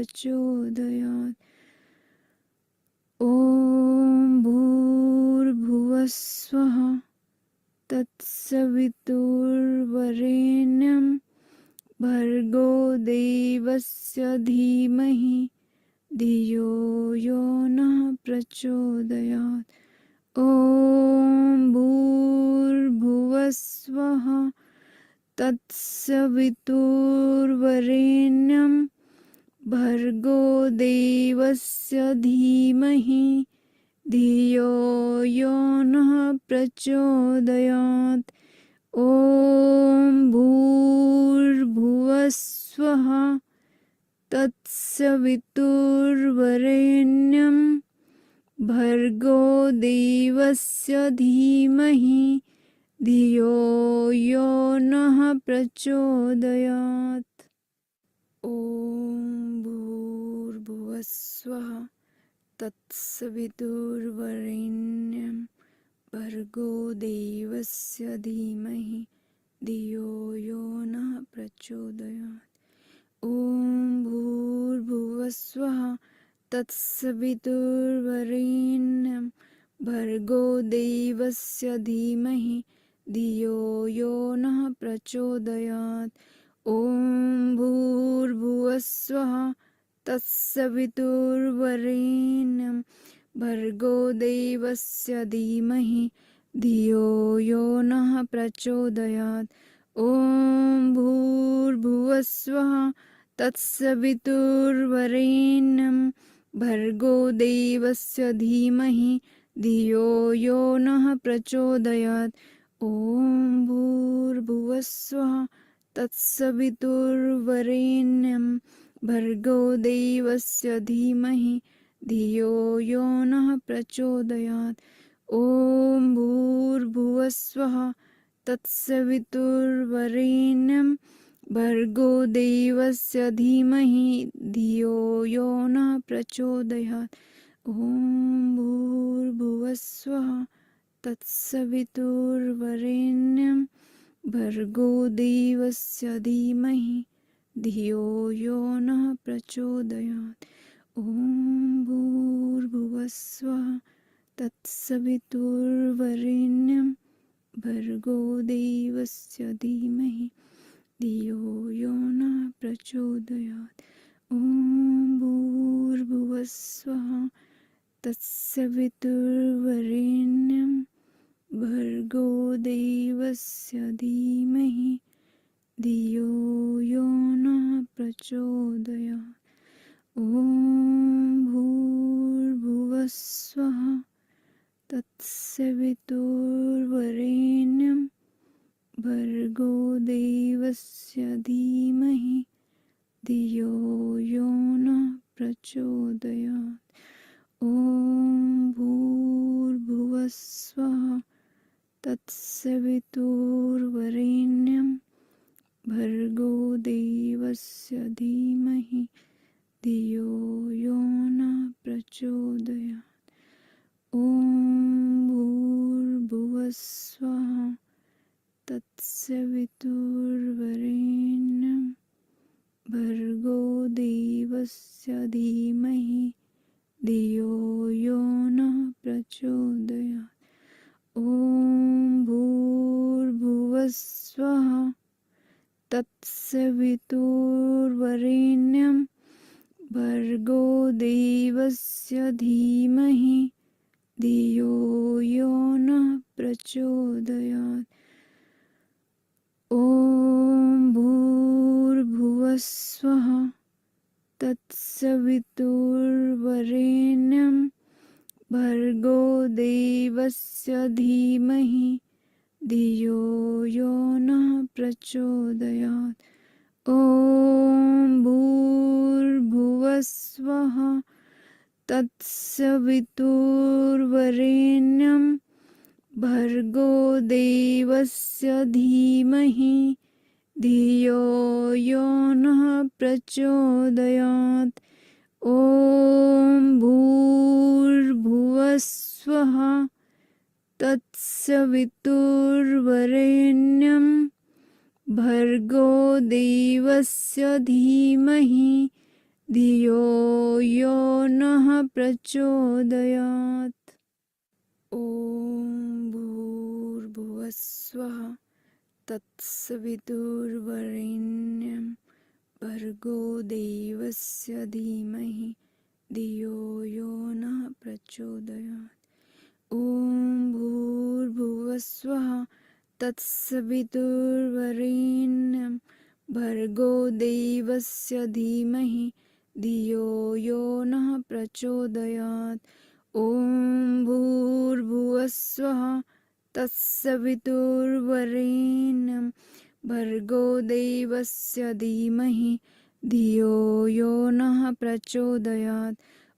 प्रचोदयात्। ॐ भूर्भुवस्वः तत्सवितुर्वरेण्यं भर्गो देवस्य धीमहि धियो यो नः प्रचोदयात्। ॐ भूर्भुवस्वः तत्सवितुर्वरेण्यं भर्गो देवस्य धीमहि धियो यो नः प्रचोदयात्। ॐ भूर्भुवस्वः तत्सवितुर्वरेण्यं भर्गो देवस्य धीमहि धियो यो नः प्रचोदयात्। ॐ भूर्भुवस्वः तत्सवितुर्वरेण्यं भर्गो देवस्य धीमहि धियो यो नः प्रचोदयात्। ॐ भूर्भुवस्वः तत्सवितुर्वरेण्यं भर्गो देवस्य धीमहि धियो यो नः प्रचोदयात्। ॐ भूर्भुवस्वः तत्सवितुर्वरेण्यं भर्गो देवस्य धीमहि धियो यो नः प्रचोदयात्। ॐ भूर्भुवस्वः तत्सवितुर्वरेण्यं भर्गो देवस्य धीमहि धियो यो नः प्रचोदयात्। ॐ भूर्भुवस्वः तत्सवितुर्वरेण्यं भर्गो देवस्य धीमहि धियो यो नः प्रचोदयात्। ॐ भूर्भुवस्वः तत्सवितुर्वरेण्यं भर्गो देवस्य धीमहि धियो यो नः प्रचोदयात्। ॐ भूर्भुवस्वः तत्सवितुर्वरेण्यं भर्गो देवस्य धीमहि धियो यो नः प्रचोदयात्। ॐ भूर्भुवस्वः तत्सवितुर्वरेण्यं भर्गो देवस्य धीमहि धियो यो नः प्रचोदयात्। ॐ भूर्भुवस्वः तत्सवितुर्वरेण्यं भर्गो देवस्य धीमहि धियो यो नः प्रचोदयात्। ॐ भूर्भुवस्वः तत्सवितुर्वरेण्यं भर्गो देवस्य धीमहि धियो यो नः प्रचोदयात्। ॐ भूर्भुवस्वः तत्सवितुर्वरेण्यं भर्गो देवस्य धीमहि धियो यो नः प्रचोदयात्। ॐ भूर्भुवस्वः तत्सवितुर्वरेण्यं भर्गो देवस्य धीमहि धियो यो नः प्रचोदयात्। ॐ भूर्भुवस्वः तत्सवितुर्वरेण्यं भर्गो देवस्य धीमहि धियो यो नः प्रचोदयात्। ॐ भूर्भुवस्वः तत्सवितुर्वरेण्यं भर्गो देवस्य धीमहि धियो यो नः प्रचोदयात्। ॐ भूर्भुवस्वः तत्सवितुर्वरेण्यं भर्गो देवस्य धीमहि धियो यो नः प्रचोदयात्। ॐ भूर्भुवस्वः तत्सवितुर्वरेण्यं भर्गो देवस्य धीमहि धियो यो नः प्रचोदयात्। ॐ भूर्भुवस्वः तत्सवितुर्वरेण्यं भर्गो देवस्य धीमहि धियो यो नः प्रचोदयात्। ॐ भूर्भुवस्वः तत्सवितुर्वरेण्यं भर्गो देवस्य धीमहि धियो यो नः प्रचोदयात्। ॐ भूर्भुवस्वः तत्सवितुर्वरेण्यं भर्गो देवस्य धीमहि धियो यो नः प्रचोदयात्।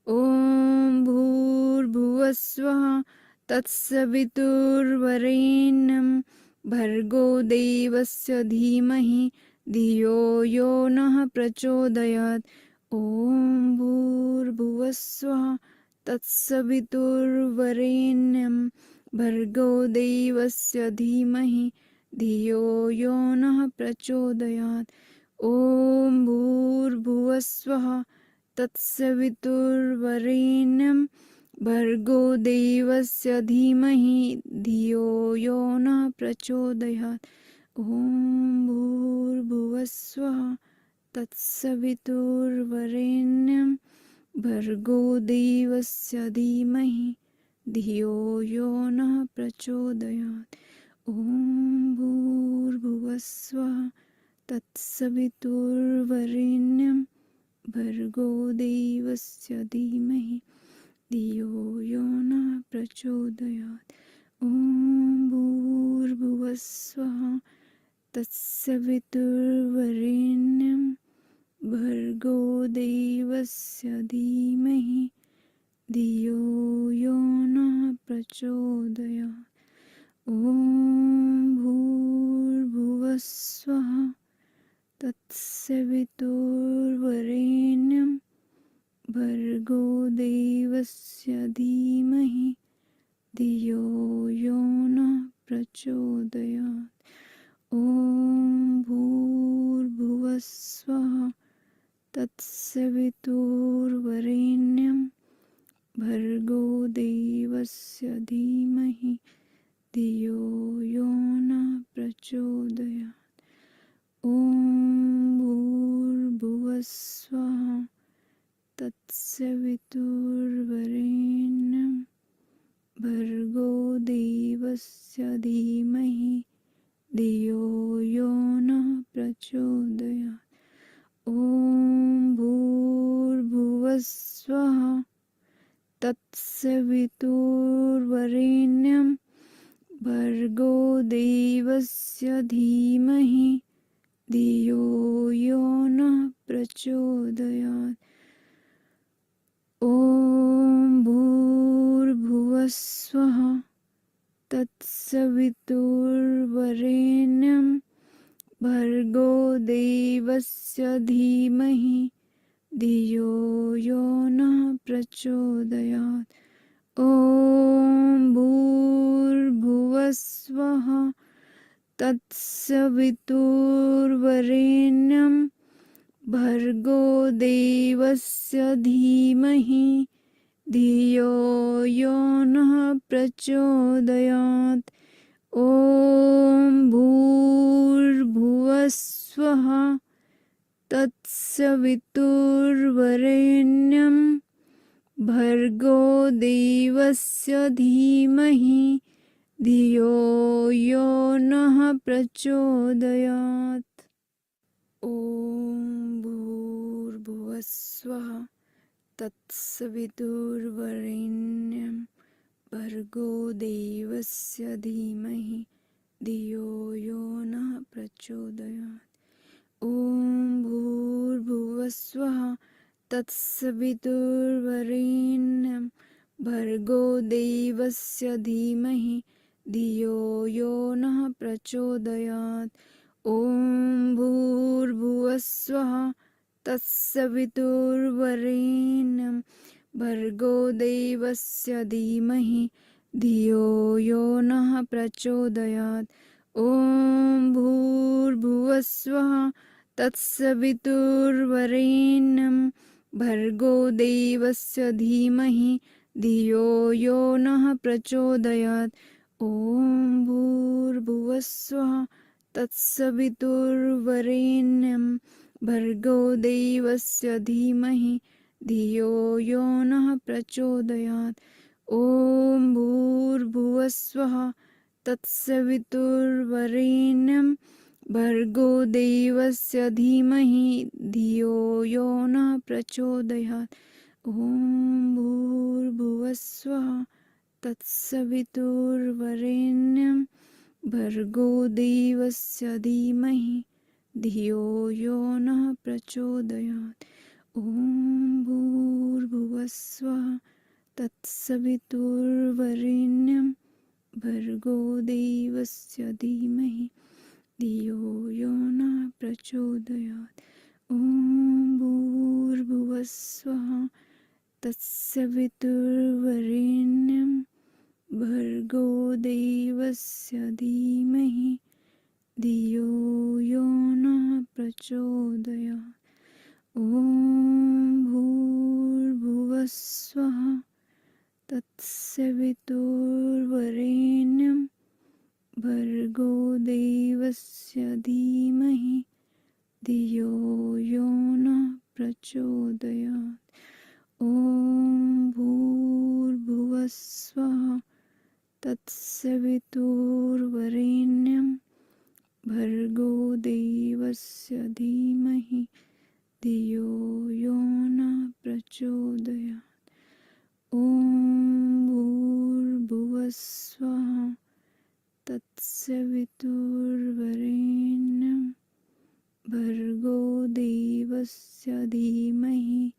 ॐ भूर्भुवस्वः तत्सवितुर्वरेण्यं भर्गो देवस्य धीमहि धियो यो नः प्रचोदयात्। ॐ भूर्भुवस्वः तत्सवितुर्वरेण्यं भर्गो देवस्य धीमहि धियो यो नः प्रचोदयात्। ॐ भूर्भुवस्वः तत्सवितुर्वरेण्यं भर्गो देवस्य धीमहि धियो यो नः प्रचोदयात्। ॐ भूर्भुवस्वः तत्सवितुर्वरेण्यं भर्गो देवस्य धीमहि धियो यो नः प्रचोदयात्। ॐ भूर्भुवस्वः तत्सवितुर्वरेण्यं भर्गो देवस्य धीमहि धियो यो नः प्रचोदयात्। ॐ भूर्भुवस्वः तत्सवितुर्वरेण्यं भर्गो देवस्य धीमहि धियो यो नः प्रचोदयात्। ॐ भूर्भुवस्वः तत्सवितुर्वरेण्यं भर्गो देवस्य धीमहि धियो यो नः प्रचोदयात्। ॐ भूर्भुवस्वः तत्सवितुर्वरेण्यं भर्गो देवस्य धीमहि धियो यो नः प्रचोदयात्। ॐ भूर्भुवस्वः तत्सवितुर्वरेण्यं भर्गो देवस्य धीमहि धियो यो नः प्रचोदयात्। ॐ भूर्भुवस्वः तत्सवितुर्वरेण्यं भर्गो देवस्य धीमहि धियो यो नः प्रचोदयात्। ॐ भूर्भुवस्वः तत्सवितुर्वरेण्यं भर्गो देवस्य धीमहि धियो यो नः प्रचोदयात्। ॐ भूर्भुवस्वः तत्सवितुर्वरेण्यं भर्गो देवस्य धीमहि धियो यो नः प्रचोदयात्। ॐ भूर्भुवस्वः तत्सवितुर्वरेण्यं भर्गो देवस्य धीमहि धियो यो नः प्रचोदयात्। ॐ भूर्भुवस्वः तत्सवितुर्वरेण्यं भर्गो देवस्य धीमहि धियो यो नः प्रचोदयात्। ॐ भूर्भुवस्वः तत्सवितुर्वरेण्यं भर्गो देवस्य धीमहि धियो यो नः प्रचोदयात्। ॐ भूर्भुवस्वः तत्सवितुर्वरेण्यं भर्गो देवस्य धीमहि धियो यो नः प्रचोदयात्। ॐ भूर्भुवस्वः तत्सवितुर्वरेण्यं भर्गो देवस्य धीमहि धियो यो नः प्रचोदयात्। ॐ भूर्भुवस्सुः तत्सवितुर्वरेण्यं भर्गो देवस्य धीमहि धियो यो नः प्रचोदयात्। ॐ भूर्भुवस्सुः तत्सवितुर्वरेण्यं भर्गो देवस्य धीमहि धियो यो नः प्रचोदयात्। ॐ भूर्भुवस्सुः तत्सवितुर्वरेण्यं भर्गो देवस्य धीमहि धियो यो नः प्रचोदयात्। ॐ भूर्भुवस्सुः तत्सवितुर्वरेण्यं भर्गो देवस्य धीमहि धियो यो नः प्रचोदयात्। ॐ भूर्भुवस्सुः तत्सवितुर्वरेण्यं भर्गो देवस्य धीमहि धियो यो नः प्रचोदयात्। ॐ भूर्भुवस्सुः तत्सवितुर्वरेण्यं भर्गो देवस्य धीमहि धियो यो नः प्रचोदयात्। ॐ भूर्भुवस्सुः तत्सवितुर्वरेण्यं भर्गो देवस्य धीमहि धियो यो नः प्रचोदयात्। ॐ भूर्भुवस्सुः तत्सवितुर्वरेण्यं भर्गो देवस्य धीमहि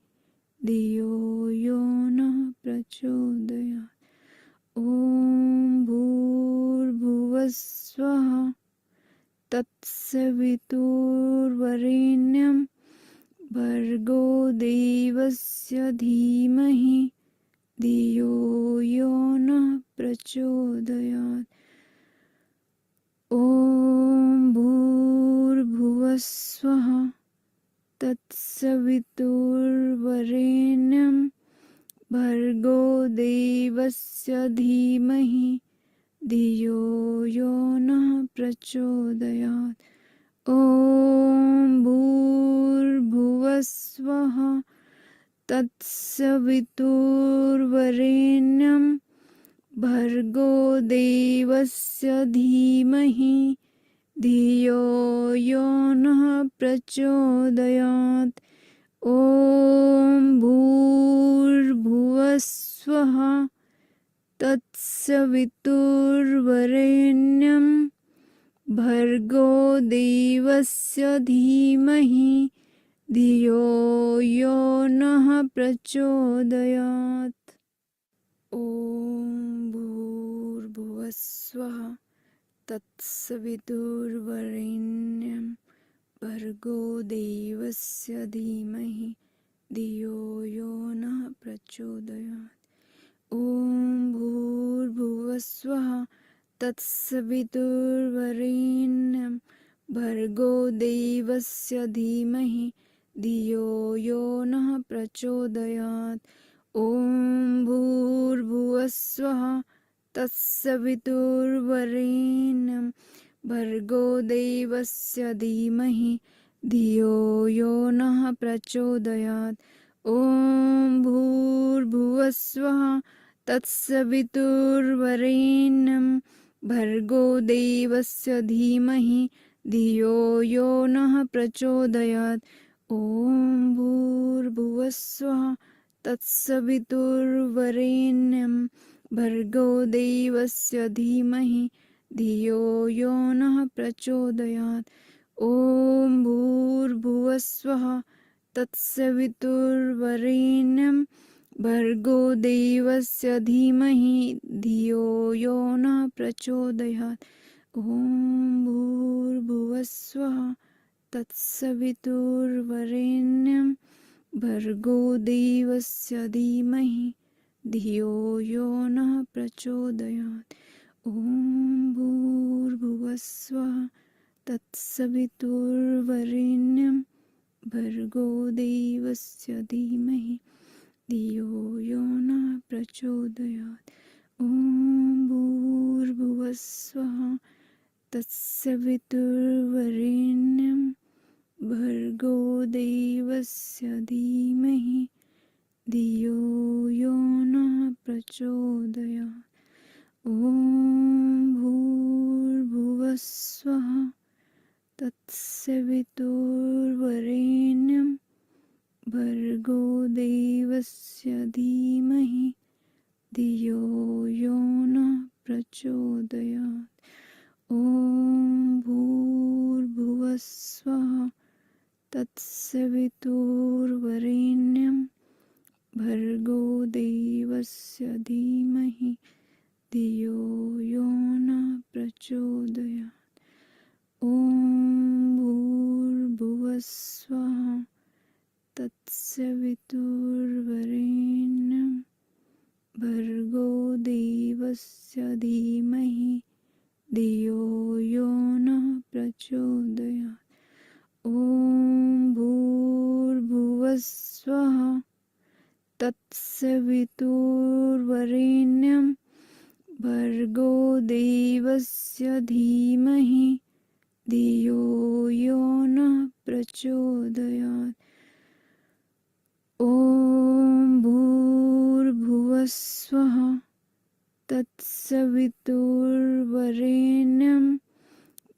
धियो यो नः प्रचोदयात्। ॐ भूर्भुवस्सुः तत्सवितुर्वरेण्यं भर्गो देवस्य धीमहि धियो यो नः प्रचोदयात्। ॐ भूर्भुवस्सुः तत्सवितुर्वरेण्यं भर्गो देवस्य धीमहि धियो यो नः प्रचोदयात्। ॐ भूर्भुवस्सुः तत्सवितुर्वरेण्यं भर्गो देवस्य धीमहि धियो यो नः प्रचोदयात्। ॐ भूर्भुवस्सुः तत्सवितुर्वरेण्यं भर्गो देवस्य धीमहि धियो यो नः प्रचोदयात्। ॐ भूर्भुवस्सुः तत्सवितुर्वरेण्यं भर्गो देवस्य धीमहि धियो यो नः प्रचोदयात्। ॐ भूर्भुवस्सुः तत्सवितुर्वरेण्यं भर्गो देवस्य धीमहि धियो यो नः प्रचोदयात्। ॐ भूर्भुवस्सुः तत्सवितुर्वरेण्यं भर्गो देवस्य धीमहि धियो यो नः प्रचोदयात्। ॐ भूर्भुवस्सुः तत्सवितुर्वरेण्यं भर्गो देवस्य धीमहि धियो यो नः प्रचोदयात्। ॐ भूर्भुवस्सुः तत्सवितुर्वरेण्यं भर्गो देवस्य धीमहि धियो यो नः प्रचोदयात्। ॐ भूर्भुवस्सुः तत्सवितुर्वरेण्यं भर्गो देवस्य धीमहि धियो यो नः प्रचोदयात्। ॐ भूर्भुवस्सुः तत्सवितुर्वरेण्यं भर्गो देवस्य धीमहि धियो यो नः प्रचोदयात्। ॐ भूर्भुवस्सुः तत्सवितुर्वरेण्यं भर्गो देवस्य धीमहि धियो यो नः प्रचोदयात्। ॐ भूर्भुवस्वः तत्सवितुर्वरेण्यं भर्गो देवस्य धीमहि धियो यो नः प्रचोदयात्। ॐ भूर्भुवस्वः तत्सवितुर्वरेण्यं भर्गो देवस्य धीमहि धियो यो नः प्रचोदयात्। ॐ भूर्भुवस्वः तत्सवितुर्वरेण्यं भर्गो देवस्य धीमहि धियो यो नः प्रचोदयात्। ॐ भूर्भुवस्वः तत्सवितुर्वरेण्यं भर्गो देवस्य धीमहि धियो यो नः प्रचोदयात्। ॐ भूर्भुवस्वः तत्सवितुर्वरेण्यं भर्गो देवस्य धीमहि धियो यो नः प्रचोदयात्। ॐ भूर्भुवस्वः तत्सवितुर्वरेण्यं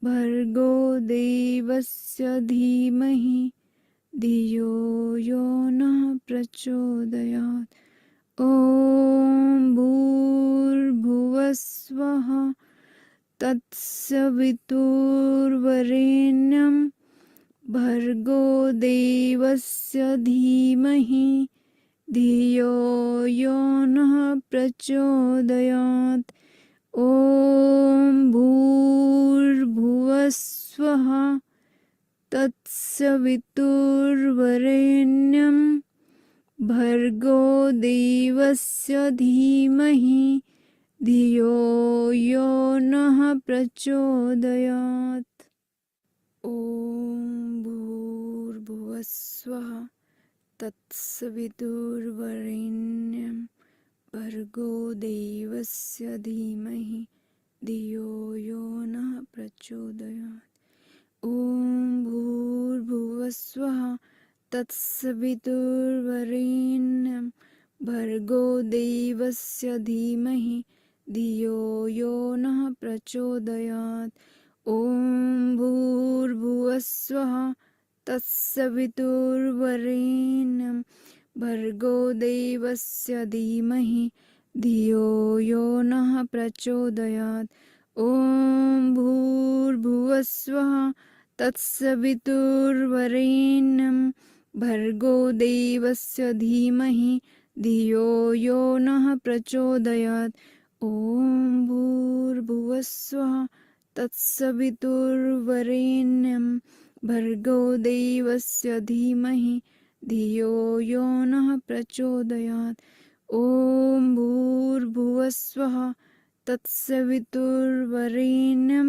भर्गो देवस्य धीमहि धियो यो नः प्रचोदयात्। ॐ भूर्भुवस्वः तत्सवितुर्वरेण्यं भर्गो देवस्य धीमहि धियो यो नः प्रचोदयात्। ॐ भूर्भुवस्वः तत्सवितुर्वरेण्यं भर्गो देवस्य धीमहि धियो यो नः प्रचोदयात्। ॐ भूर्भुवस्वः तत्सवितुर्वरेण्यं भर्गो देवस्य धीमहि धियो यो नः प्रचोदयात्। ॐ भूर्भुवस्वः तत्सवितुर्वरेण्यं भर्गो देवस्य धीमहि धियो यो नः प्रचोदयात्। ॐ भूर्भुवस्वः तत्सवितुर्वरेण्यं भर्गो देवस्य धीमहि धियो यो नः प्रचोदयात्। ॐ भूर्भुवस्वः तत्सवितुर्वरेण्यं भर्गो देवस्य धीमहि धियो यो नः प्रचोदयात्। ॐ भूर्भुवस्वः तत्सवितुर्वरेण्यं भर्गो देवस्य धीमहि धियो यो नः प्रचोदयात्। ॐ भूर्भुवस्वः तत्सवितुर्वरेण्यं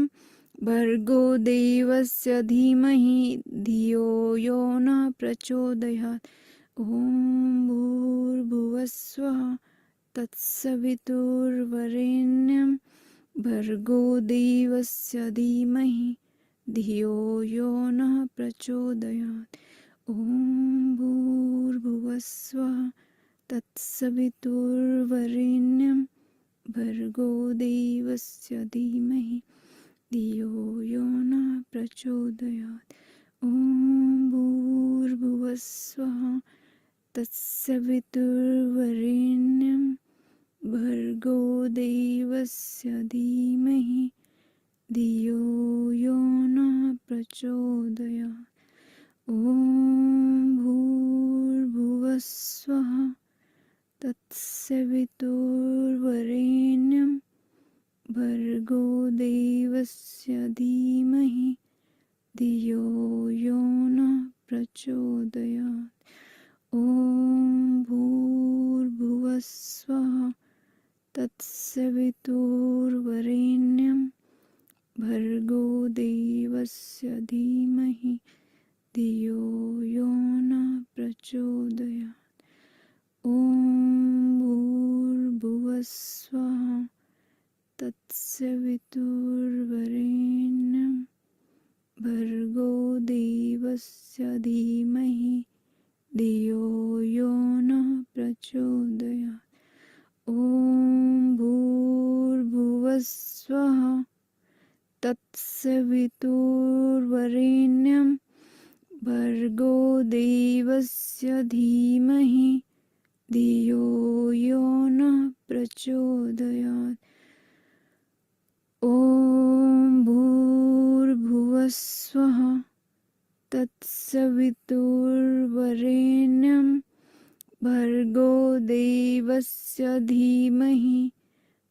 भर्गो देवस्य धीमहि धियो यो नः प्रचोदयात्। ॐ भूर्भुवस्वः तत्सवितुर्वरेण्यं भर्गो देवस्य धीमहि धियो यो नः प्रचोदयात्। ॐ भूर्भुवस्वः तत्सवितुर्वरेण्यं भर्गो देवस्य धीमहि धियो यो नः प्रचोदयात्। ॐ भूर्भुवस्वः तत्सवितुर्वरेण्यं भर्गो देवस्य धीमहि धियो यो नः प्रचोदयात्। ॐ भूर्भुवस्वः तत्सवितुर्वरेण्यं भर्गो देवस्य धीमहि धियो यो नः प्रचोदयात्। ॐ भूर्भुवस्वः तत्सवितुर्वरेण्यं भर्गो देवस्य धीमहि धियो यो प्रचोदयात्। ॐ भूर्भुवस्सुवः तत्सवितुर्वरेण्यं भर्गो देवस्य धीमहि धियो यो नः प्रचोदयात्। ॐ भूर्भुवस्सुवः तत्सवितुर्वरेण्यं भर्गो देवस्य धीमहि धियो यो नः प्रचोदयात्। ॐ भूर्भुवस्सुवः तत्सवितुर्वरेण्यं भर्गो देवस्य धीमहि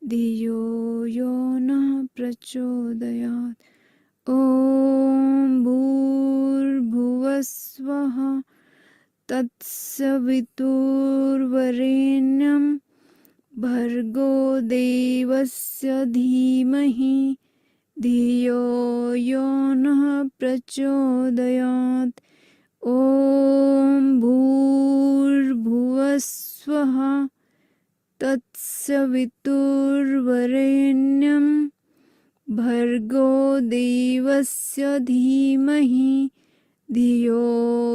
धियो यो नः प्रचोदयात्। ॐ भूर्भुवस्सुवः तत्सवितुर्वरेण्यं भर्गो देवस्य धीमहि धियो यो नः प्रचोदयात्। ॐ भूर्भुवस्सुवः तत्सवितुर्वरेण्यं भर्गो देवस्य धीमहि धियो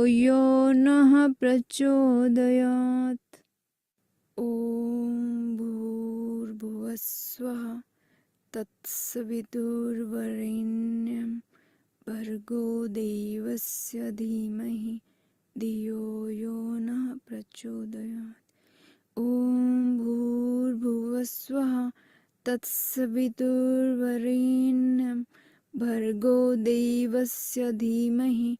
यो नः प्रचोदयात्। ॐ भूर्भुवस्सुवः तत्सवितुर्वरेण्यं भर्गो देवस्य धीमहि धियो यो नः प्रचोदयात्। ॐ भूर्भुवस्सुवः तत्सवितुर्वरेण्यं भर्गो देवस्य धीमहि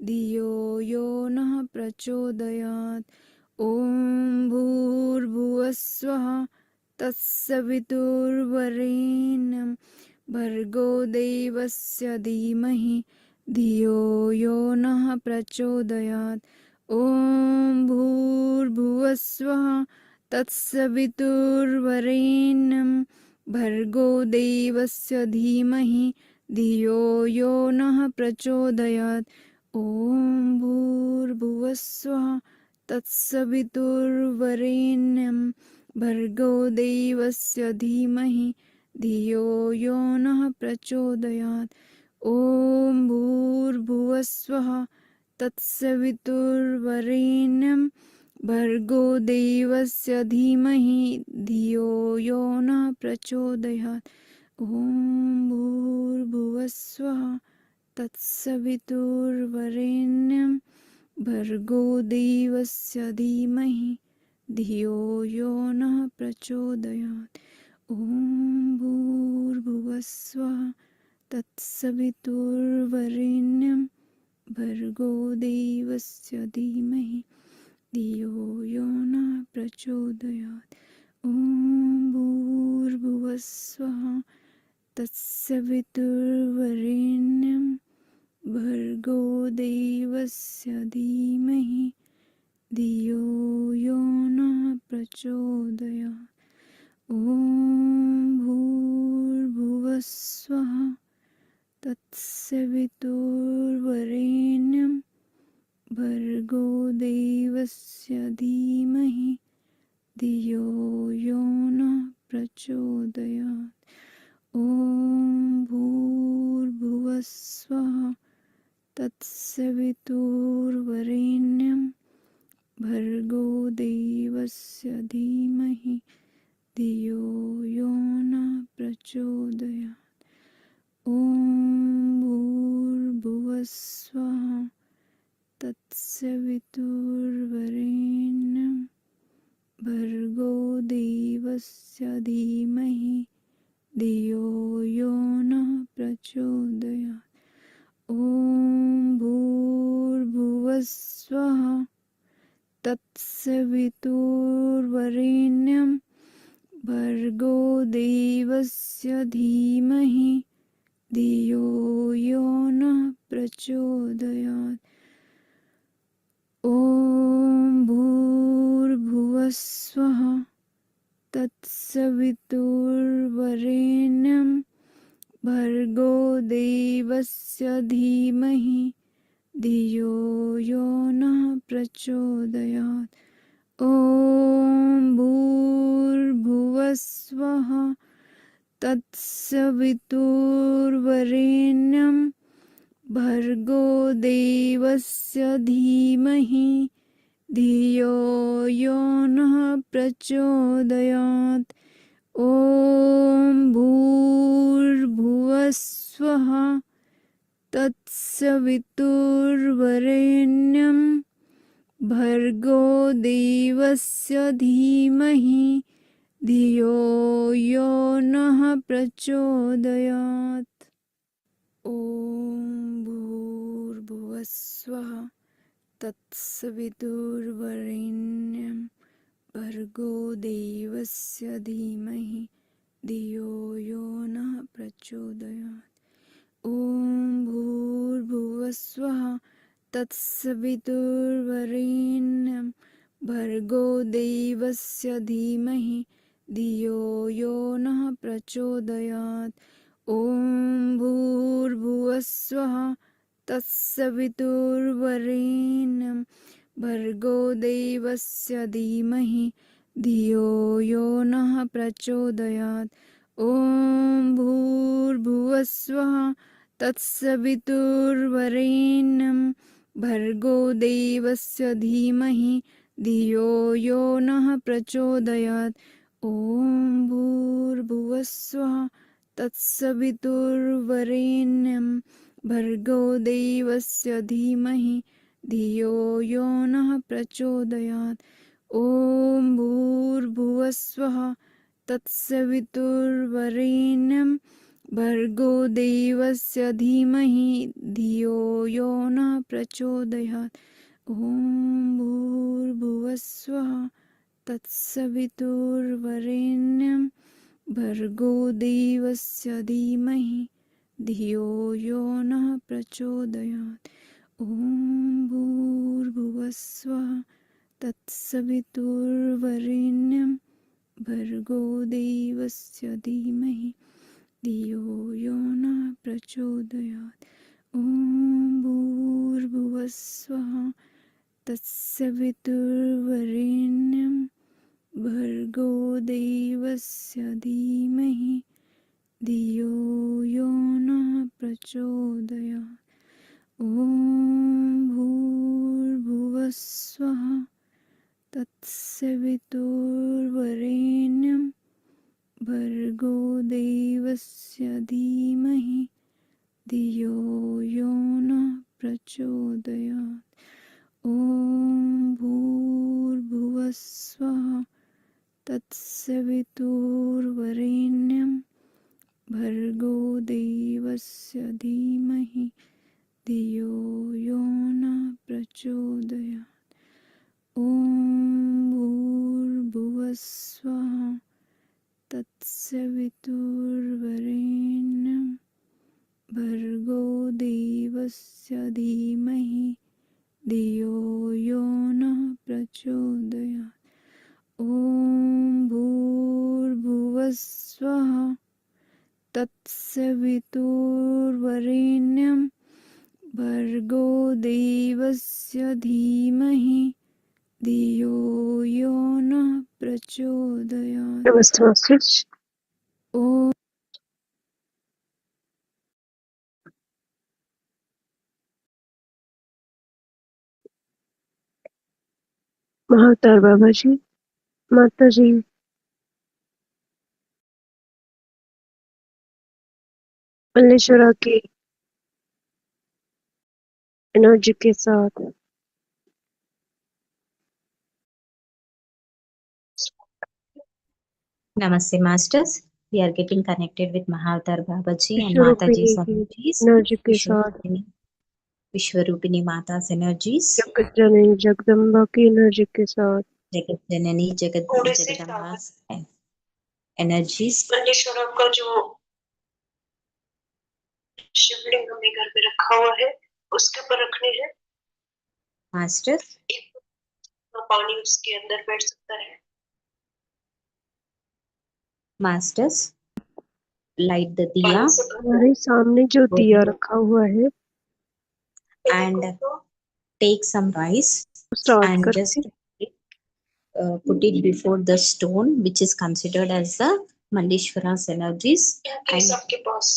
धियो यो नः प्रचोदयात्। ॐ भूर्भुवस्सुवः तत्सवितुर्वरेण्यं भर्गो देवस्य धीमहि धियो यो नः प्रचोदयात्। ॐ भूर्भुवस्सुवः तत्सवितुर्वरेण्यं भर्गो देवस्य धीमहि धियो यो नः प्रचोदयात्। ॐ भूर्भुवस्सुवः तत्सवितुर्वरेण्यं भर्गो देवस्य धीमहि धियो यो नः प्रचोदयात्। ॐ भूर्भुवस्सुवः तत्सवितुर्वरेण्यं भर्गो देवस्य धीमहि धियो यो नः प्रचोदयात्। ॐ भूर्भुवस्सुवः तत्सवितुर्वरेण्यं भर्गो देवस्य धीमहि धियो यो नः प्रचोदयात्। ॐ भूर्भुवस्सुवः तत्सवितुर्वरेण्यं भर्गो देवस्य धीमहि धियो यो नः प्रचोदयात्। ॐ भूर्भुवस्सुवः तत्सवितुर्वरेण्यं भर्गो देवस्य धीमहि धियो यो नः प्रचोदयात्। ॐ भूर्भुवस्सुवः तत्सवितुर्वरेण्यं भर्गो देवस्य धीमहि धियो यो नः प्रचोदयात्। ॐ भूर्भुवस्सुवः तत्सवितुर्वरेण्यं भर्गो देवस्य धीमहि धियो यो नः प्रचोदयात्। ॐ भूर्भुवस्सुवः तत्सवितुर्वरेण्यं भर्गो देवस्य धीमहि धियो यो नः प्रचोदयात्। ॐ भूर्भुवस्सुवः तत्सवितुर्वरेण्यं भर्गो देवस्य धीमहि धियो यो नः प्रचोदयात्। ॐ भूर्भुवस्सुवः तत्सवितुर्वरेण्यं भर्गो देवस्य धीमहि धियो यो नः प्रचोदयात्। ॐ भूर्भुवस्वः तत्सवितुर्वरेण्यं भर्गो देवस्य धीमहि धियो यो नः प्रचोदयात्। ॐ भूर्भुवस्वः तत्सवितुर्वरेण्यं भर्गो देवस्य धीमहि धियो यो नः प्रचोदयात्। ॐ भूर्भुवस्वः तत्सवितुर्वरेण्यं भर्गो देवस्य धीमहि धियो यो नः प्रचोदयात्। ॐ भूर्भुवस्वः तत्सवितुर्वरेण्यं भर्गो देवस्य धीमहि धियो यो नः प्रचोदयात्। ॐ भूर्भुवस्वः तत्सवितुर्वरेण्यं भर्गो देवस्य धीमहि धियो यो नः प्रचोदयात्। ॐ भूर्भुवस्वः तत्सवितुर्वरेण्यं भर्गो देवस्य धीमहि धियो यो नः प्रचोदयात्। ॐ भूर्भुवस्वः तत्सवितुर्वरेण्यं भर्गो देवस्य धीमहि धियो यो नः प्रचोदयात्। ॐ भूर्भुवस्वः तत्सवितुर्वरेण्यं भर्गो देवस्य धीमहि धियो यो नः प्रचोदयात्। ॐ भूर्भुवस्वः तत्सवितुर्वरेण्यं भर्गो देवस्य धीमहि धियो यो नः प्रचोदयात्। ॐ भूर्भुवस्वः तत्सवितुर्वरेण्यं भर्गो देवस्य धीमहि धियो यो नः प्रचोदयात्। ॐ भूर्भुवस्वः तत्सवितुर्वरेण्यं भर्गो देवस्य धीमहि धियो यो नः प्रचोदयात्। ॐ भूर्भुवस्वः तत्सवितुर्वरेण्यं भर्गो देवस्य धीमहि धियो यो नः प्रचोदयात्। ॐ भूर्भुवस्वः तत्सवितुर्वरेण्यं भर्गो देवस्य धीमहि धियो यो नः प्रचोदयात्। ॐ भूर्भुवस्वः तत्सवितुर्वरेण्यं भर्गो देवस्य धीमहि धियो यो नः प्रचोदयात्। ॐ भूर्भुवस्वः तत्सवितुर्वरेण्यं भर्गो देवस्य धीमहि धियो यो नः प्रचोदयात्। नमस्ते मास्टर्स। ॐ महाअवतार बाबा जी, माता जी, मल्लेश्वरा की एनर्जी के साथ Namaste Masters. We are getting connected with Mahavatar Babaji and विश्वरूपिणी Mataji's की energies. एनर्जी के साथ Vishwarupini Mata's energies. जगत जननी जगदम्बा की एनर्जी के साथ Jagat Janani Jagadamba's energies. मल्लेश्वरा का जो शिवलिंग हमें घर पे रखा हुआ है उसके ऊपर रखने हैं। Masters. तो पानी उसके अंदर बैठ सकता है। Masters. Light the diya. हमारे सामने जो दिया रखा हुआ है And take some rice start and करके just put it before the stone, which is considered as the Mandishwara's energies, case and आपके पास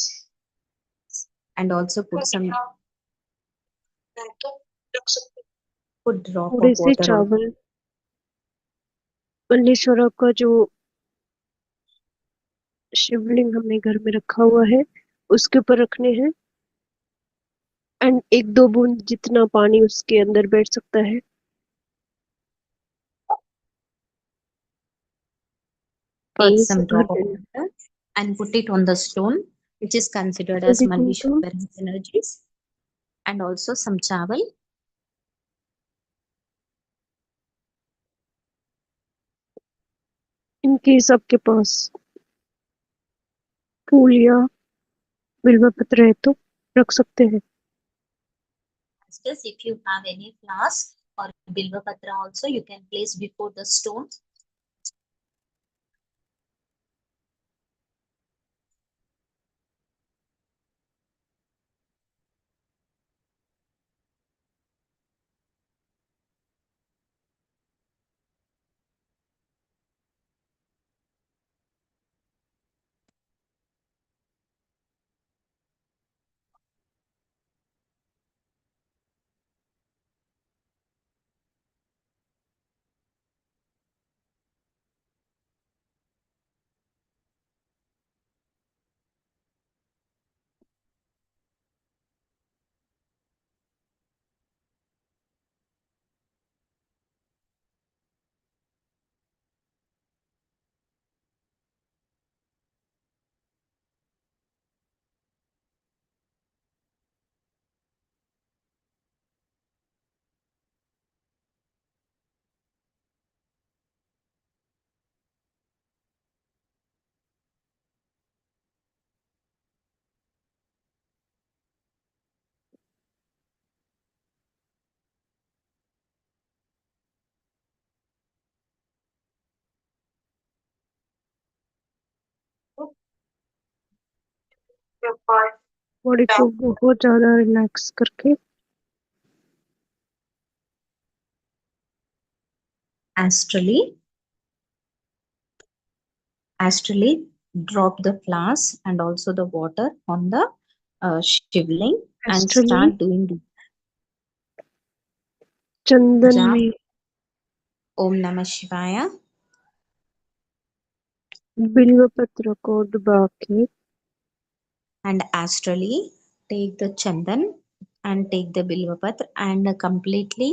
also put some है तो रख सकते put drop थोड़े of से water on. चावल मल्लेश्वरा का जो शिवलिंग हमने घर में रखा हुआ है उसके ऊपर रखने हैं एंड एक दो बूंद जितना पानी उसके अंदर बैठ सकता है Take पानी से some भर drop of देना water and put it on the stone, which is considered as जल्दी कुमकुम Mandishwara's energies, and also some chawal. In case आपके पास फूल या बिल्वा पत्र है तो रख सकते हैं Just if you have any flowers or bilva patra also, you can place before the stone. your part body को बहुत ज्यादा रिलैक्स करके Astrally drop the flowers and also the water on the shivling and एस्ट्रली start doing the Chandan jap. में Om Namah Shivaya. बिल्व पत्र को डुबा के And astrally take the chandan and take the bilvapatra and completely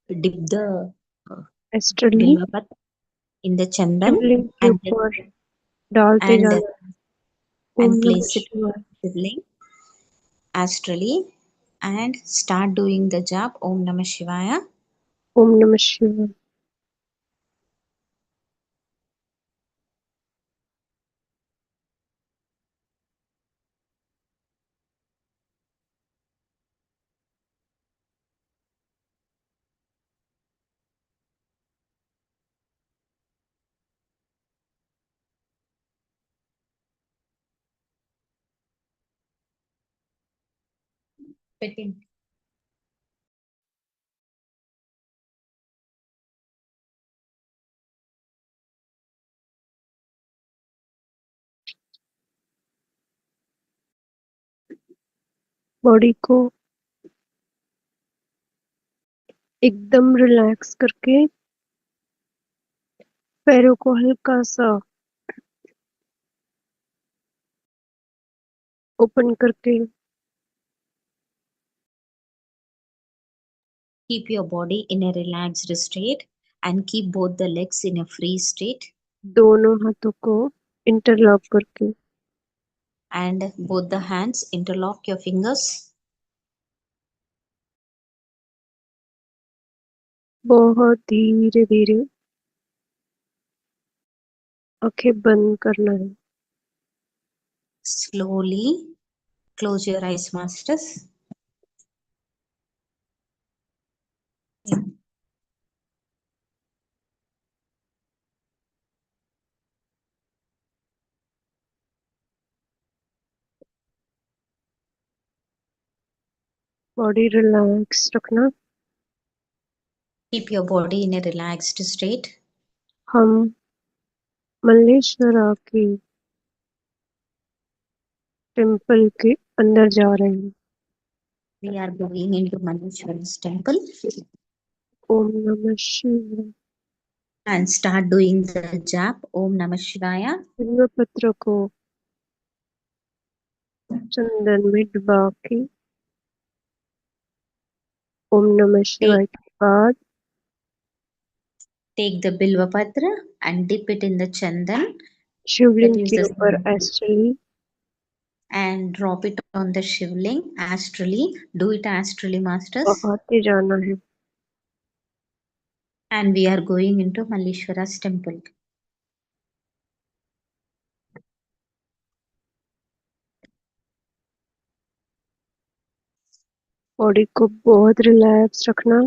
dip the uh, एस्ट्रली bilvapatra in the chandan शिवलिंग के and ऊपर डालते and जाना ओम and नमः place it शिवाय on the shivling astrally and start doing the jap Om Namah Shivaya. ओम नमः शिवाय Petting. Body को एकदम रिलैक्स करके पैरों को हल्का सा ओपन करके Keep your body in a relaxed state and keep both the legs in a free state दोनों हाथों को इंटरलॉक करके and both the hands interlock your fingers. बहुत धीरे धीरे आंखें बंद करना है Slowly close your eyes, masters. Body relax रखना। Keep your body in a relaxed state. हम मल्लेश्वरा की टेम्पल के अंदर जा रहे हैं। We are going into Malleshwara's temple ओम नमः शिवाय। and start doing the jap Om Namah Shivaya. बिल्वपत्र को चंदन में डुबा के ओम नमः शिवाय के बाद Take the Bilva Patra and dip it in the Chandan. Shivling That is के the ऊपर एस्ट्रली and drop it on the shivling astrally. Do it astrally, masters. बहाते जाना है। And we are going into Malleshwara's temple. Body को बहुत relax रखना।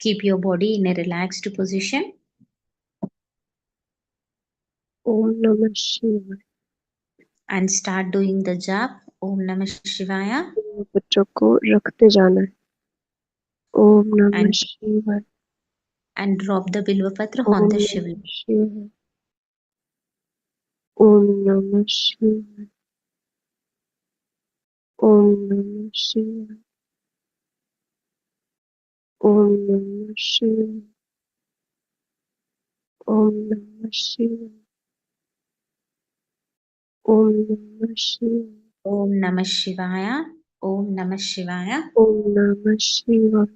Keep your body in a relaxed position ओम नमः शिवाय। and start doing the jap Om Namah Shivaya बिल्वपत्र को रखते जाना है। ओम नमः and शिवाय। drop the Bilva Patra Om on the नमः shivling. शिवाय। ओम नमः शिवाय। ओम नमः शिवाय। ओम नमः शिवाय। ओम नमः शिवाय। ओम नमः शिवाय। Om Namah Shivaya. Om Namah Shivaya. ओम नमः शिवाय।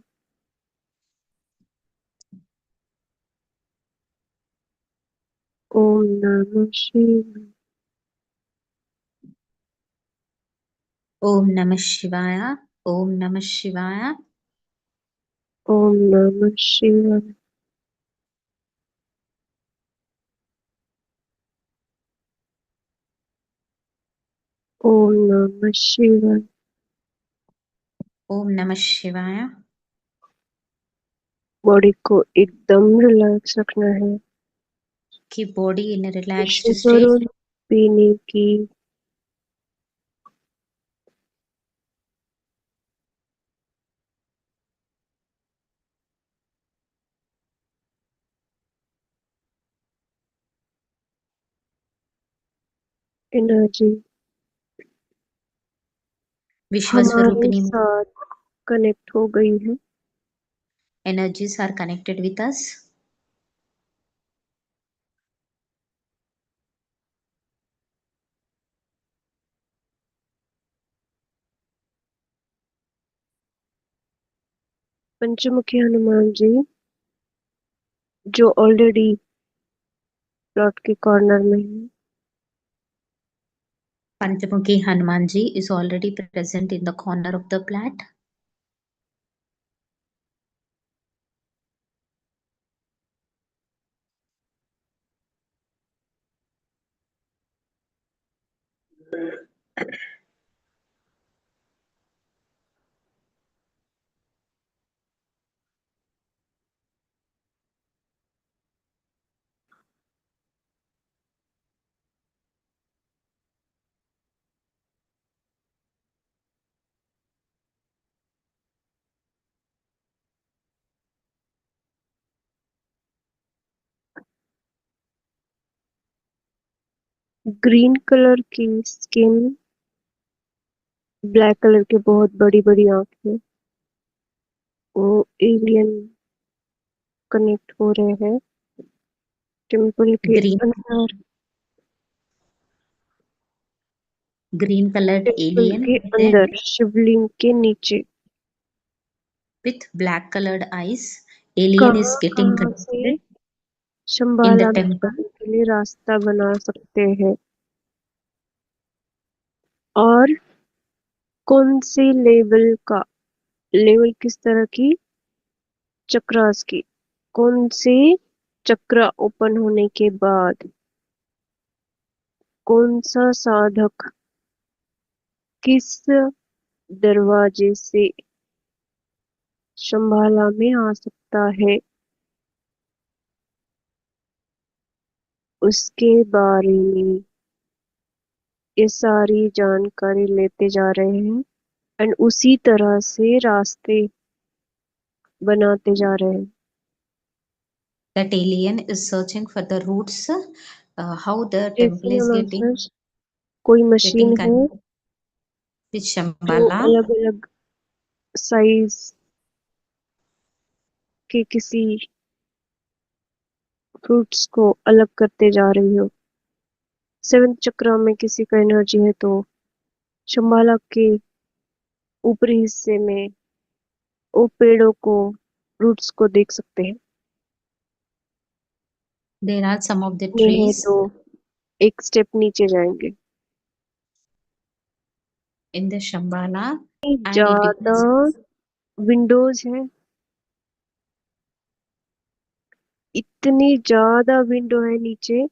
ओम नमः शिवाय। Om Namah Shivaya. Om Namah Shivaya. ओम नमः शिवाय। ओम नमः शिवाय। Om Namah Shivaya. बॉडी को एकदम रिलैक्स रखना है। Keep body in a relaxed कोशिश state. करो पीने की। एनर्जी हमारे Vishwaswarupini साथ कनेक्ट हो गई है। energies are connected with us. पंचमुखी हनुमान जी जो ऑलरेडी प्लॉट के कॉर्नर में है, Panchamukhi Hanumanji is already present in the corner of the plat. Green colour की स्किन, ब्लैक कलर के बहुत बड़ी बड़ी आंखें, वो एलियन कनेक्ट हो रहे हैं टेम्पल के Green, अंदर। green colored टेम्पल alien के अंदर शिवलिंग के नीचे with black colored eyes. Alien is कहाँ getting कहाँ से connected in the शंबाला में temple. जाने के लिए रास्ता बना सकते हैं, और कौन से लेवल किस तरह की चक्रास की, कौन से चक्र ओपन होने के बाद कौन सा साधक किस दरवाजे से शंबाला में आ सकता है। उसके बारे में ये सारी जानकारी लेते जा रहे हैं एंड उसी तरह से रास्ते बनाते जा रहे हैं। That alien is searching for the routes, how the जैसे temple is हमारे पास कोई getting मशीन है connected with जो Shambhala, अलग अलग साइज के किसी फ्रूट्स को अलग करते जा रही हो। सेवेंथ चक्र में किसी का एनर्जी है तो शंबाला के ऊपरी हिस्से में वो पेड़ों को रूट्स को देख सकते हैं। there are some of the में है trees तो एक स्टेप नीचे जाएंगे। in the Shambhala, and it ज्यादा depends. विंडोज है, इतनी ज्यादा विंडो है नीचे,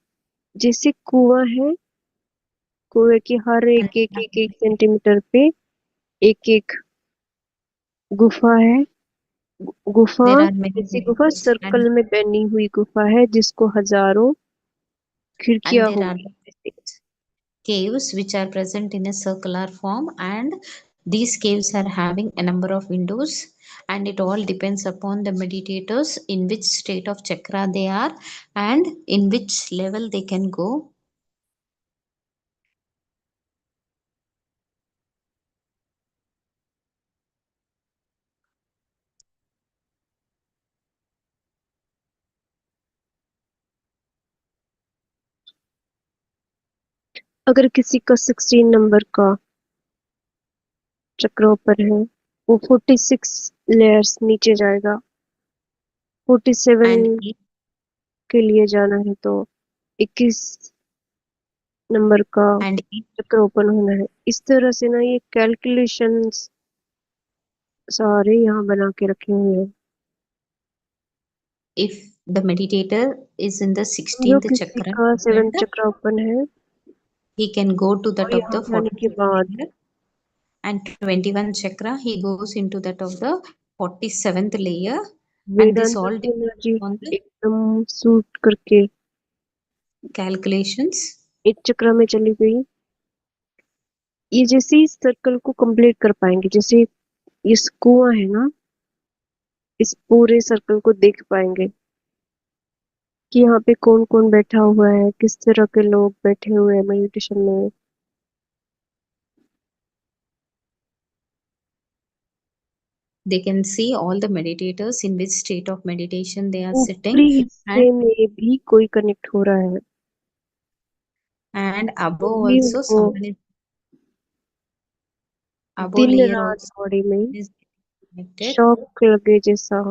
जैसे कुआं है। कुएं की हर And एक सेंटीमीटर पे एक एक गुफा है। गुफा there are many ऐसी गुफा windows, सर्कल में बनी हुई गुफा है जिसको हजारों and खिड़कियां there are होंगी। caves which are present in a circular form, and these caves are having a number of windows, and it all depends upon the meditators in which state of chakra they are and in which level they can go. अगर किसी का 16 number का चक्र ऊपर है वो 46 layers नीचे जाएगा। 47 And के लिए जाना है तो 21 नंबर का and चक्र ओपन होना है। इस तरह से ना ये कैलकुलेशंस सारे यहाँ बना के रखे हुए हैं। if the meditator is in the जो 16th किसी chakra, का 7th and चक्र ओपन है he can go to that और of यहाँ the जाने के 47 बाद layer, and 21 chakra he goes into that of the 47th layer, and this Vedanta all की depends एनर्जी on the एकदम सूट करके calculations. एक चक्र में चली गई। ये जैसे इस सर्कल को कंप्लीट कर पाएंगे, जैसे ये कुआं है ना, इस पूरे सर्कल को देख पाएंगे कि यहाँ पे कौन कौन बैठा हुआ है, किस तरह के लोग बैठे हुए हैं मेडिटेशन में। They can see all the meditators in which state of meditation they are ऊपरी sitting, हिस्से में भी कोई कनेक्ट हो रहा है and तो above भी also उनको someone is above दिन layer रात also बॉडी में is connected, शॉक लगे जैसा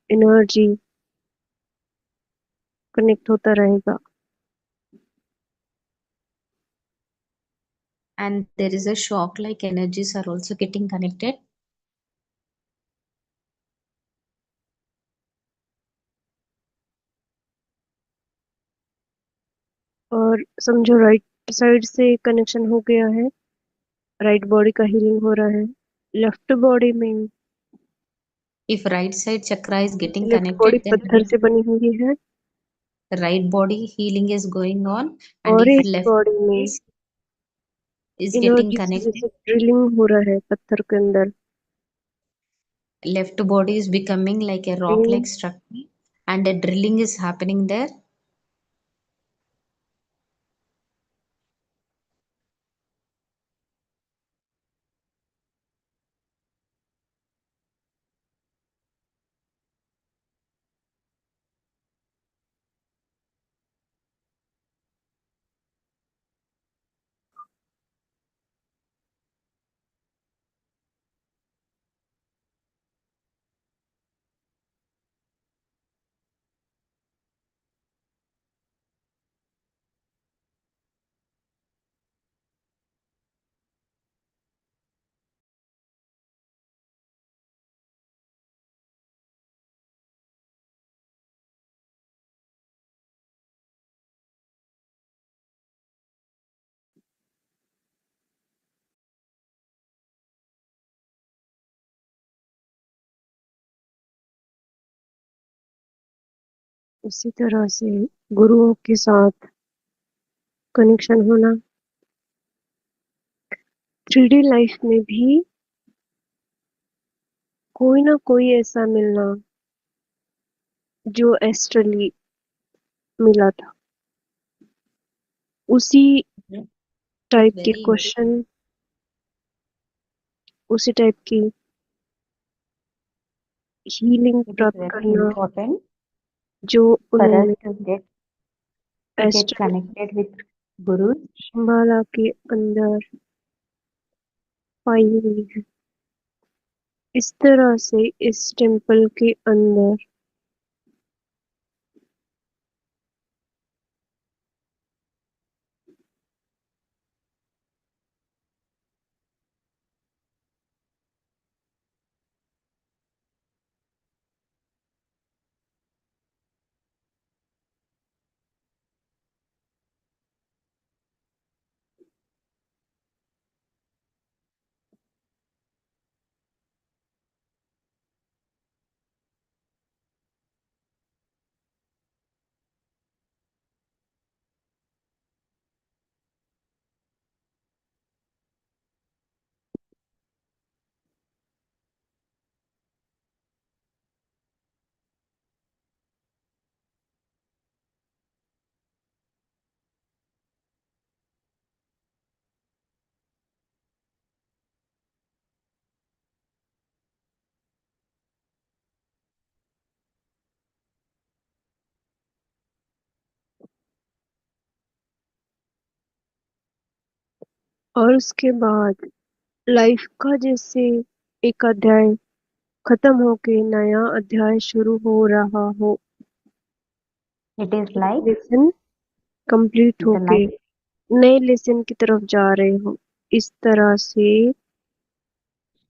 एनर्जी कनेक्ट होता रहेगा। and there is a shock like energies are also getting connected. और समझो राइट साइड से कनेक्शन हो गया है, राइट बॉडी का हीलिंग हो रहा है। लेफ्ट बॉडी में, If right side chakra is getting left body connected, then पत्थर से बनी हुई है right body healing is going on, and और if इस left बॉडी में is getting एनर्जी से connected, जैसे ड्रिलिंग हो रहा है पत्थर के अंदर। left body is becoming like a rock like drilling structure, and a drilling is happening there. उसी तरह से गुरुओं के साथ कनेक्शन होना, 3D लाइफ में भी कोई ना कोई ऐसा मिलना जो एस्ट्रली मिला था, उसी It's टाइप के very क्वेश्चन, उसी टाइप की हीलिंग it is प्राप्त very करना important जो for us उन्होंने to get astral connected with gurus. Shambhala के अंदर पाई हुई है। इस तरह से इस टेम्पल के अंदर और उसके बाद लाइफ का जैसे एक अध्याय खत्म होके नया अध्याय शुरू हो रहा हो, It is like lesson complete the होके life. नए लेसन की तरफ जा रहे हो। इस तरह से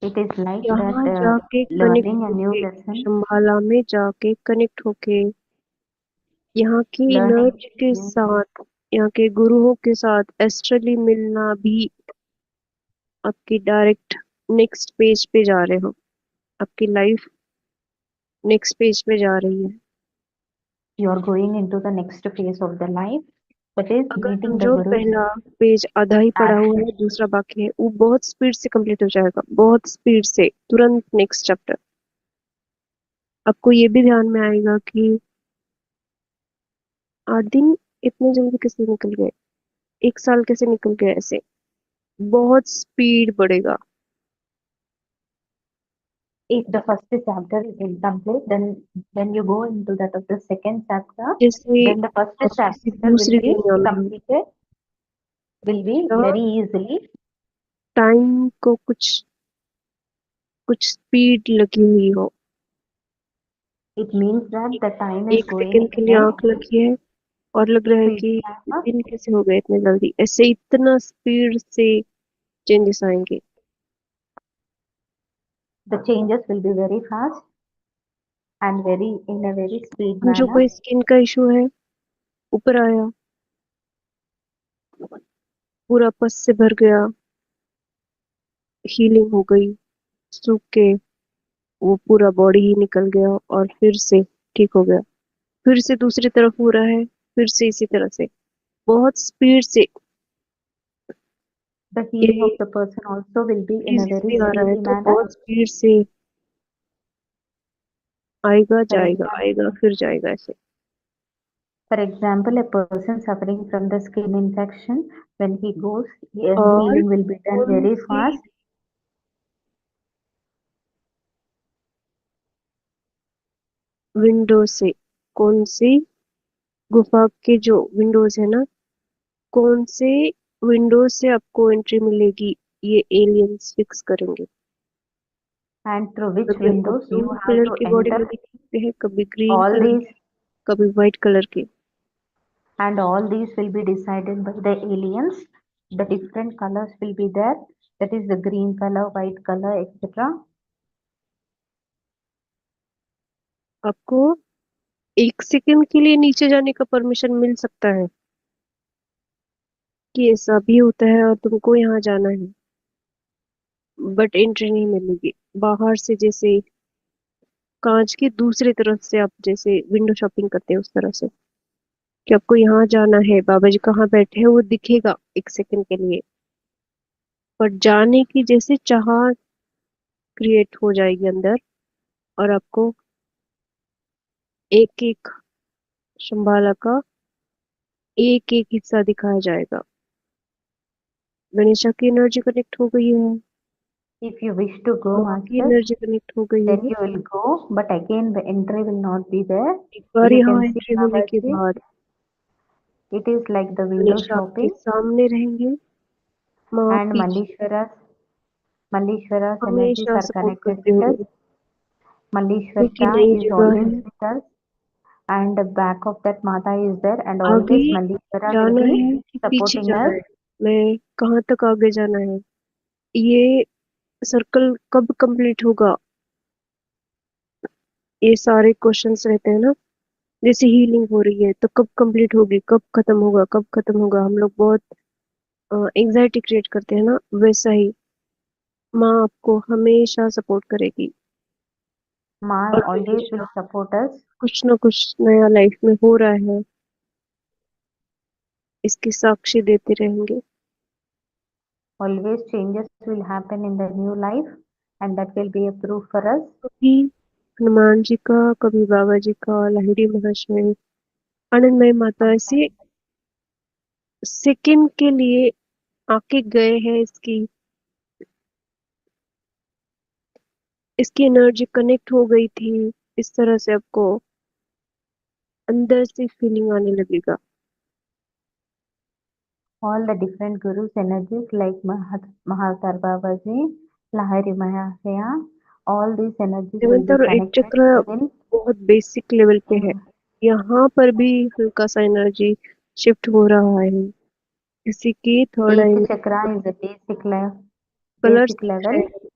It is like that यहाँ जाके कनेक्ट learning a new होके, lesson, शंबाला में जाके कनेक्ट होके यहाँ की learning एनर्जी के new. साथ, यहाँ के गुरुओं के साथ एस्ट्रली मिलना भी आपकी डायरेक्ट नेक्स्ट पेज पे जा रहे हो, आपकी लाइफ नेक्स्ट पेज पे जा रही है। You are going into the next phase of the life. That is अगर meeting the समझो gurus पहला पेज आधा ही पड़ा हुआ at है, दूसरा बाकी है, वो बहुत स्पीड से कंप्लीट हो जाएगा, बहुत स्पीड से, तुरंत नेक्स्ट चैप्टर। आपको ये भी ध्यान में आएगा कि 8 दिन इतने जल्दी कैसे निकल गए, 1 साल कैसे निकल गए, ऐसे बहुत स्पीड बढ़ेगा। if the first chapter is incomplete, then you go into that of the second chapter. जैसे Then the first आप किसी chapter will दूसरी be दुनिया में हो, completed, will be तो very easily. टाइम को कुछ कुछ स्पीड लगी हुई हो, It means that the time is 1 second going के लिए ahead. आंख लगी है और लग रहा है So it कि has दिन कैसे हो गए इतने जल्दी, ऐसे इतना स्पीड से चेंजेस आएंगे। the changes will be very fast and very in a very speed जो manner. कोई स्किन का इशू है, ऊपर आया, पूरा पस से भर गया, हीलिंग हो गई, सूख के वो पूरा बॉडी ही निकल गया और फिर से ठीक हो गया, फिर से दूसरी तरफ हो रहा है, फिर से इसी तरह से बहुत स्पीड से The healing ये of the person also will be in a very easily आ रहा है, speedy तो manner. बहुत स्पीड से आएगा For जाएगा, example, आएगा फिर जाएगा, ऐसे। For example, a person suffering from the skin infection, when he goes, और healing will be done कौन very सी fast. विंडो से, कौन सी गुफा के जो विंडोज है ना, कौन से विंडो से आपको एंट्री मिलेगी, ये एलियंस फिक्स करेंगे। And through which कभी आपको windows you blue have colour to की बॉडी enter. में दिखते हैं, कभी ग्रीन All कलर these की, कभी व्हाइट कलर की। and all these will be decided by the aliens. The different colors will be there. That is the green color, white color, etc. आपको 1 second के लिए नीचे जाने का परमिशन मिल सकता है कि ऐसा भी होता है और तुमको यहाँ जाना है, बट एंट्री नहीं मिलेगी। बाहर से जैसे कांच की दूसरी तरफ से आप जैसे विंडो शॉपिंग करते हैं उस तरह से, कि आपको यहाँ जाना है, बाबा जी कहाँ बैठे हैं वो दिखेगा एक सेकंड के लिए, पर जाने की जैसे चाह क्रिएट हो जाएगी अंदर, और आपको एक एक शंबाला का एक एक हिस्सा दिखाया जाएगा। गणेशा की एनर्जी कनेक्ट हो गई है, If you wish to go, माँ की Master, एनर्जी कनेक्ट हो गई then है। you will go, but again the entry will not be there. एक बार You यहाँ can see एंट्री होने के Babaji. बाद It is like the window Ganesh आपके shopping, सामने रहेंगे, माँ and पीछे Mallishwara's energies हमेशा are सपोर्ट connected करते with us. हुए, क्योंकि Mallishwara नई is जगह always है, with us, and the back of that Mata is there, and आगे always Mallishwara will जाना be है कि पीछे supporting जाना us. है, मैं कहाँ तक आगे जाना है, ये सर्कल कब कंप्लीट होगा, ये सारे क्वेश्चंस रहते हैं ना। जैसे हीलिंग हो रही है तो कब कंप्लीट होगी, कब खत्म होगा, कब खत्म होगा, हम लोग बहुत एंजाइटी क्रिएट करते हैं ना, वैसा ही माँ आपको हमेशा सपोर्ट करेगी, Ma और always will हमेशा support us. कुछ ना कुछ नया लाइफ में हो रहा है, इसकी साक्षी देते रहेंगे। Always changes will happen in the new life, and that will be a proof for us. कभी हनुमान जी का, कभी बाबा जी का, लाहिड़ी महाशय, आनंदमय माता, ऐसे सेकंड के लिए आके गए हैं, इसकी इसकी एनर्जी कनेक्ट हो गई थी, इस तरह से आपको अंदर से फीलिंग आने लगेगा। All the different gurus' energies like Mahavatar Babaji, Lahari Mahashaya, all these energies will seventh be और एट connected चक्र within बहुत बेसिक लेवल पे है, in यहाँ पर भी हल्का सा एनर्जी शिफ्ट हो रहा है, किसी की third I eighth chakra is the colours basic दिख रहे level, हैं।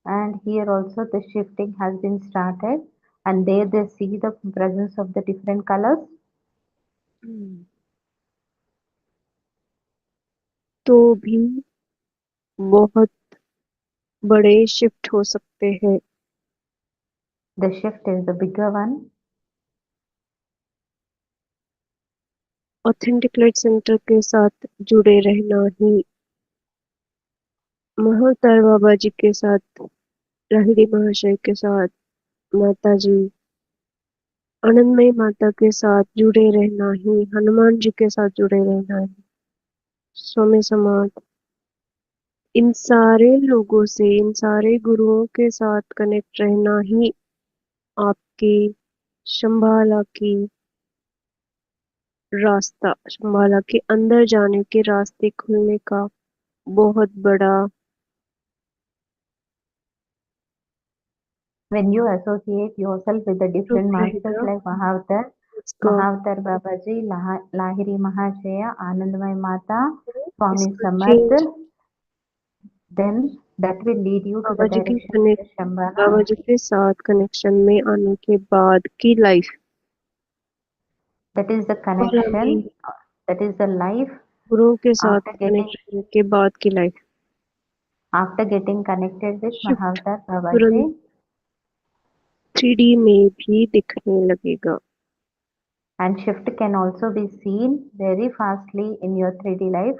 and here also the shifting has been started, and there they see the presence of the different colors. तो भी बहुत बड़े शिफ्ट हो सकते हैं। The shift is the bigger one. Authentic light centre के साथ जुड़े रहना ही, महाअवतार बाबा जी के साथ, लाहिड़ी महाशय के साथ, माता जी, आनंदमयी माता के साथ जुड़े रहना ही, हनुमान जी के साथ जुड़े रहना ही, स्वामी समाज, इन सारे लोगों से, इन सारे गुरुओं के साथ कनेक्ट रहना ही आपकी शंबाला की रास्ता, शंबाला के अंदर जाने के रास्ते खुलने का बहुत बड़ा When you associate yourself with the proof different masters रहेगा like इसका। Mahavatar Babaji, Lahiri Mahashaya, Anandamay Mata, Swami इसका Samarth, change then that will lead you to Baba the जी की direction of connect the Shambhala. बाबा जी के साथ connection में आने के बाद की लाइफ, That is the और अभी connection, that is the life गुरुओं के साथ after कनेक्ट रहने के बाद की life, getting connected with shift Mahavatar तुरंत Babaji. 3D में भी दिखने लगेगा। And shift can also be seen very fastly in your 3D life.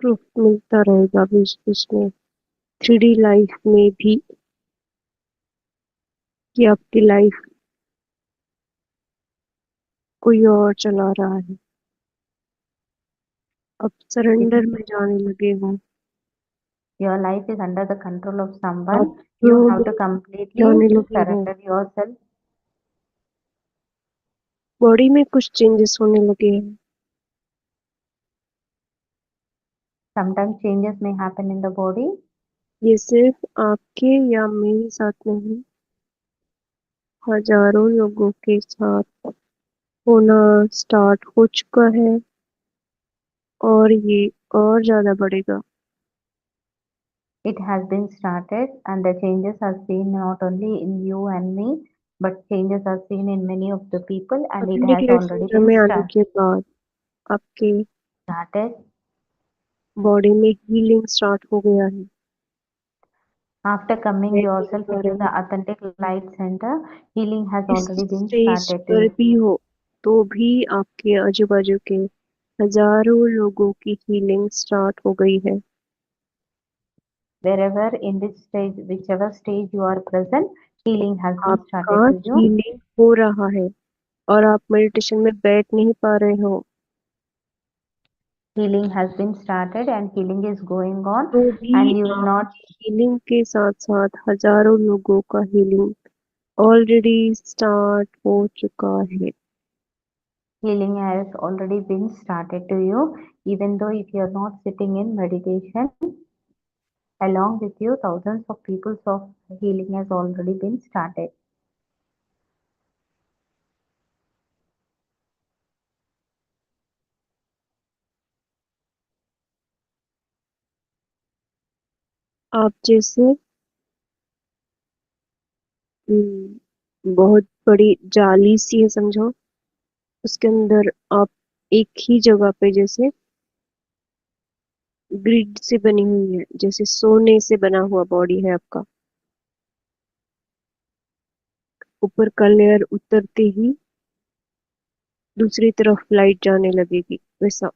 Proof मिलता रहेगा बीच बीच में 3D लाइफ में भी, कि आपकी लाइफ कोई और चला रहा है, अब It, सरेंडर में जाने लगे हो, your life is under the control of आप someone. You flow have to में completely जाने लगे हो, surrender yourself. बॉडी में कुछ चेंजेस होने लगे हैं, Sometimes changes may happen in the body. ये सिर्फ आपके या मेरे साथ नहीं, हजारों लोगों के साथ होना स्टार्ट हो चुका है, और ये और ज्यादा बढ़ेगा। It has been started, and the changes are seen not only in you and me, but changes are seen in many of the people, and it authentic has life already centre been में आने के बाद आपके started. Body में healing start हो गया है। After coming मैं yourself बता into रही the हूँ, authentic light center, healing has इस already been stage started to पर you. भी हो तो भी आपके आजू बाजू के हजारों लोगों की हीलिंग स्टार्ट हो गई है। Wherever in which stage, whichever stage you are present, healing has been आपका started to you. हीलिंग हो रहा है और आप मेडिटेशन में बैठ नहीं पा रहे हो Healing has been started and healing is going on, तो भी and you will not. आपकी हीलिंग के साथ साथ हजारों लोगों का हीलिंग ऑलरेडी स्टार्ट हो चुका है। Healing has already been started to you, even though if you are not sitting in meditation, along with you, thousands of people's of healing has already been started. आप जैसे बहुत बड़ी जाली सी है समझो, उसके अंदर आप एक ही जगह पे जैसे ग्रिड से बनी हुई है, जैसे सोने से बना हुआ बॉडी है आपका, ऊपर का लेयर उतरते ही दूसरी तरफ लाइट जाने लगेगी वैसा।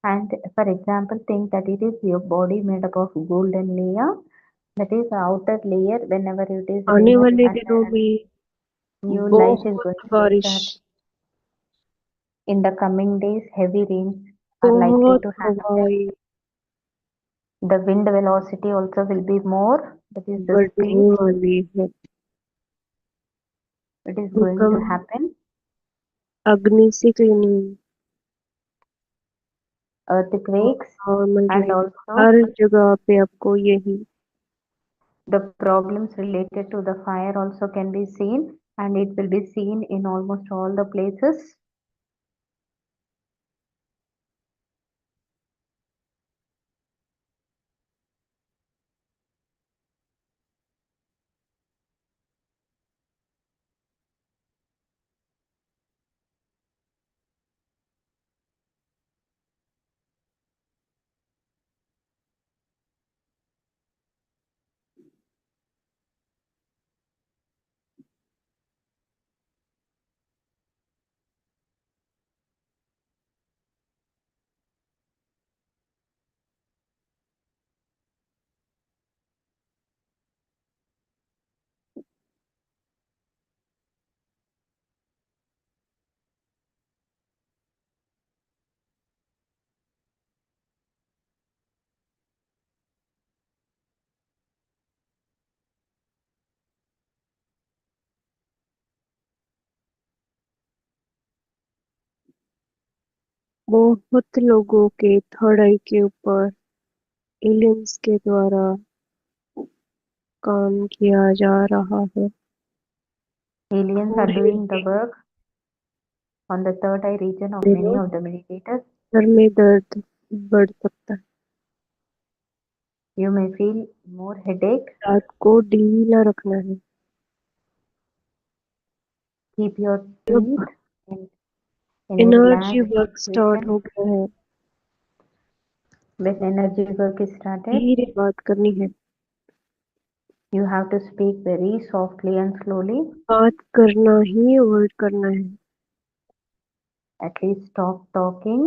And for example, think that it is your body made up of golden layer. That is the outer layer. Whenever it is आने removed, वाले and दिनों में new light is बहुत going to बारिश, start. In the coming days, heavy rains are likely बहुत to happen. हवाएं The wind velocity also will be more. That is the बढ़ने speed. वाली है। It is going to भूकंप, happen. अग्नि से क्लीनिंग Earthquakes, and also हर जगह पे आपको यही the problems related to the fire also can be seen, and it will be seen in almost all the places. बहुत लोगों के थर्ड आई के ऊपर एलियंस के द्वारा काम किया जा रहा है। Aliens are थोड़े doing the work on the third eye region of many दिनों of the meditators. सर में दर्द बढ़ सकता है, You may feel more headache. रात को ढीला रखना है। Keep your जब feet in a energy relaxed work start position. हो गया है, When energy work is started, धीरे बात करनी है। you have to speak very softly and slowly. बात करना ही अवॉइड करना है। At least stop talking.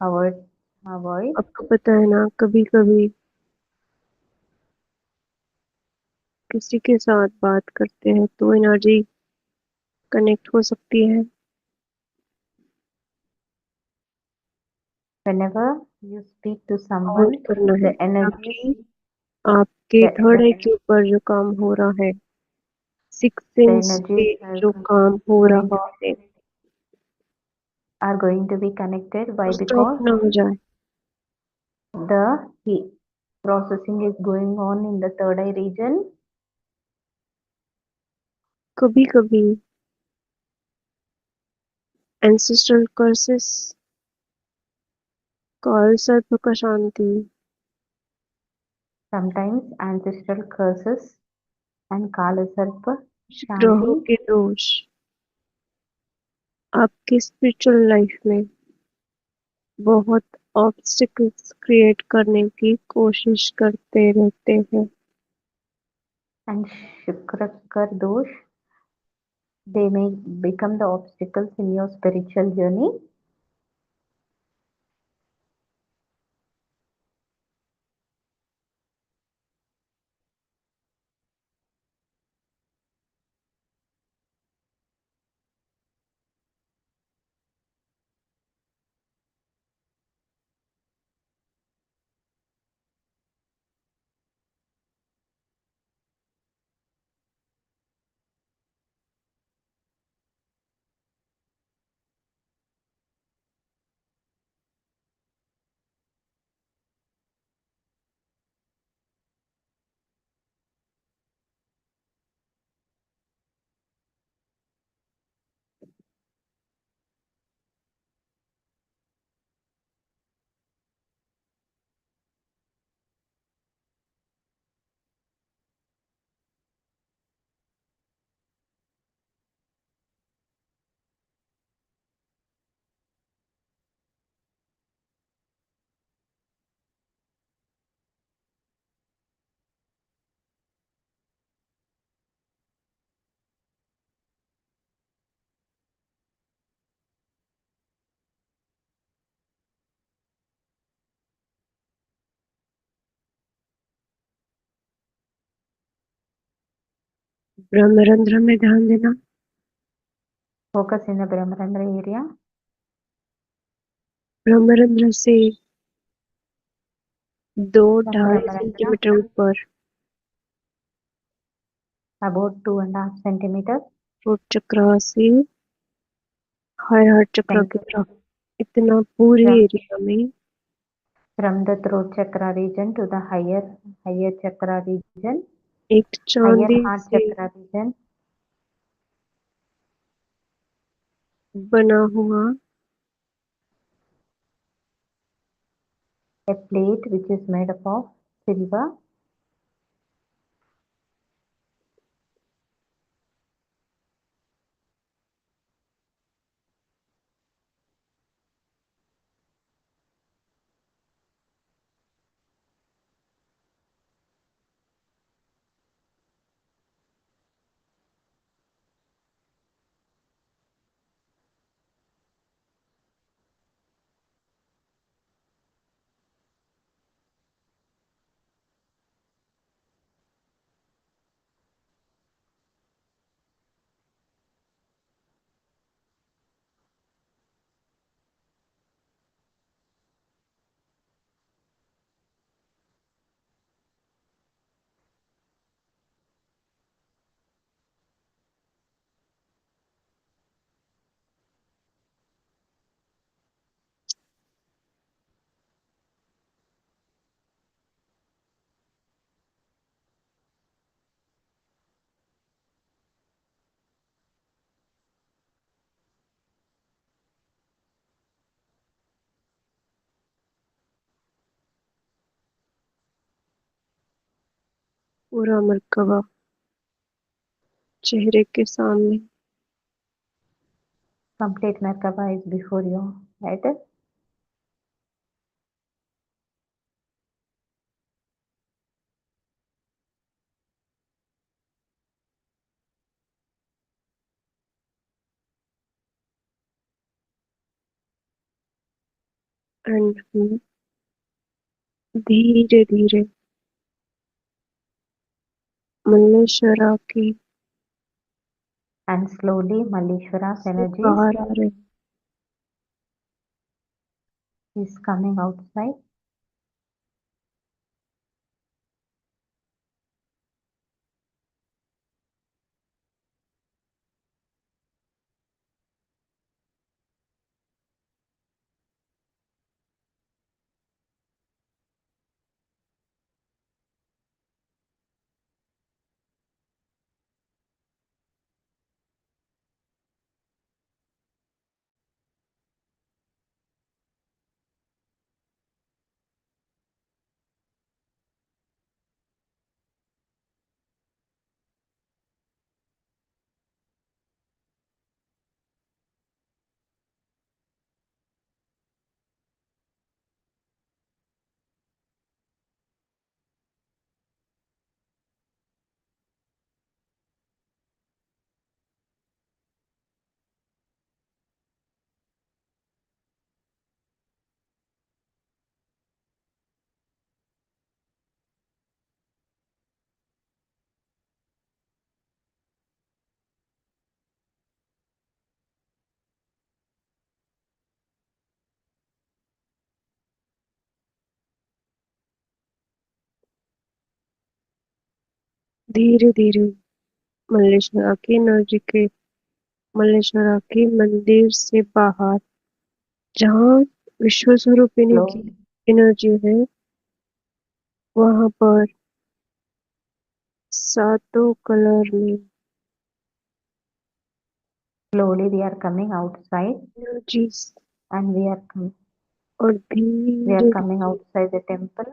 Avoid. आपको पता है ना, कभी कभी किसी के साथ बात करते हैं तो एनर्जी कनेक्ट हो सकती है। Whenever you speak to avoid someone, करना है the energies, ताकि आपके थर्ड the आई के ऊपर जो काम हो रहा है, सिक्स सेंस energies पे जो काम हो going रहा है are going to be connected. वो Why? स्टॉप Because ना हो जाए। the processing is going on in the third eye region. कभी कभी एंसेस्ट्रल कर्सेस, काल सर्प का शांति, Sometimes ancestral curses and Kala Sarpa ग्रहों Shanti, के दोष आपकी स्पिरिचुअल लाइफ में बहुत ऑब्स्टिकल्स क्रिएट करने की कोशिश करते रहते हैं। And Shukrakar dosh, they may become the obstacles in your spiritual journey. ब्रह्मरंध्र में ध्यान देना। Focus in the Brahmarandra area. ब्रह्मरंध्र से 2-2.5 Brahmarandra सेंटीमीटर ऊपर about 2.5 centimeters. थ्रोट चक्र से हार्ट चक्र की तरफ, इतना पूरे From, एरिया में from the throat chakra region to the higher chakra region, एक higher चांदी heart से chakra region, बना हुआ a plate which is made up of silver. पूरा मरकबा चेहरे के सामने। Complete Merkaba is before you, right? And हम धीरे धीरे मल्लेश्वरा की And slowly Malleshwara's से energy बाहर आ रहे हैं। is coming outside. धीरे धीरे मल्लेश्वरा की एनर्जी के मल्लेश्वरा के मंदिर से बाहर जहाँ विश्व स्वरूपिणी Slow, की एनर्जी है वहां पर सातों कलर में slowly we are coming outside energies and और we are धीरे coming outside the temple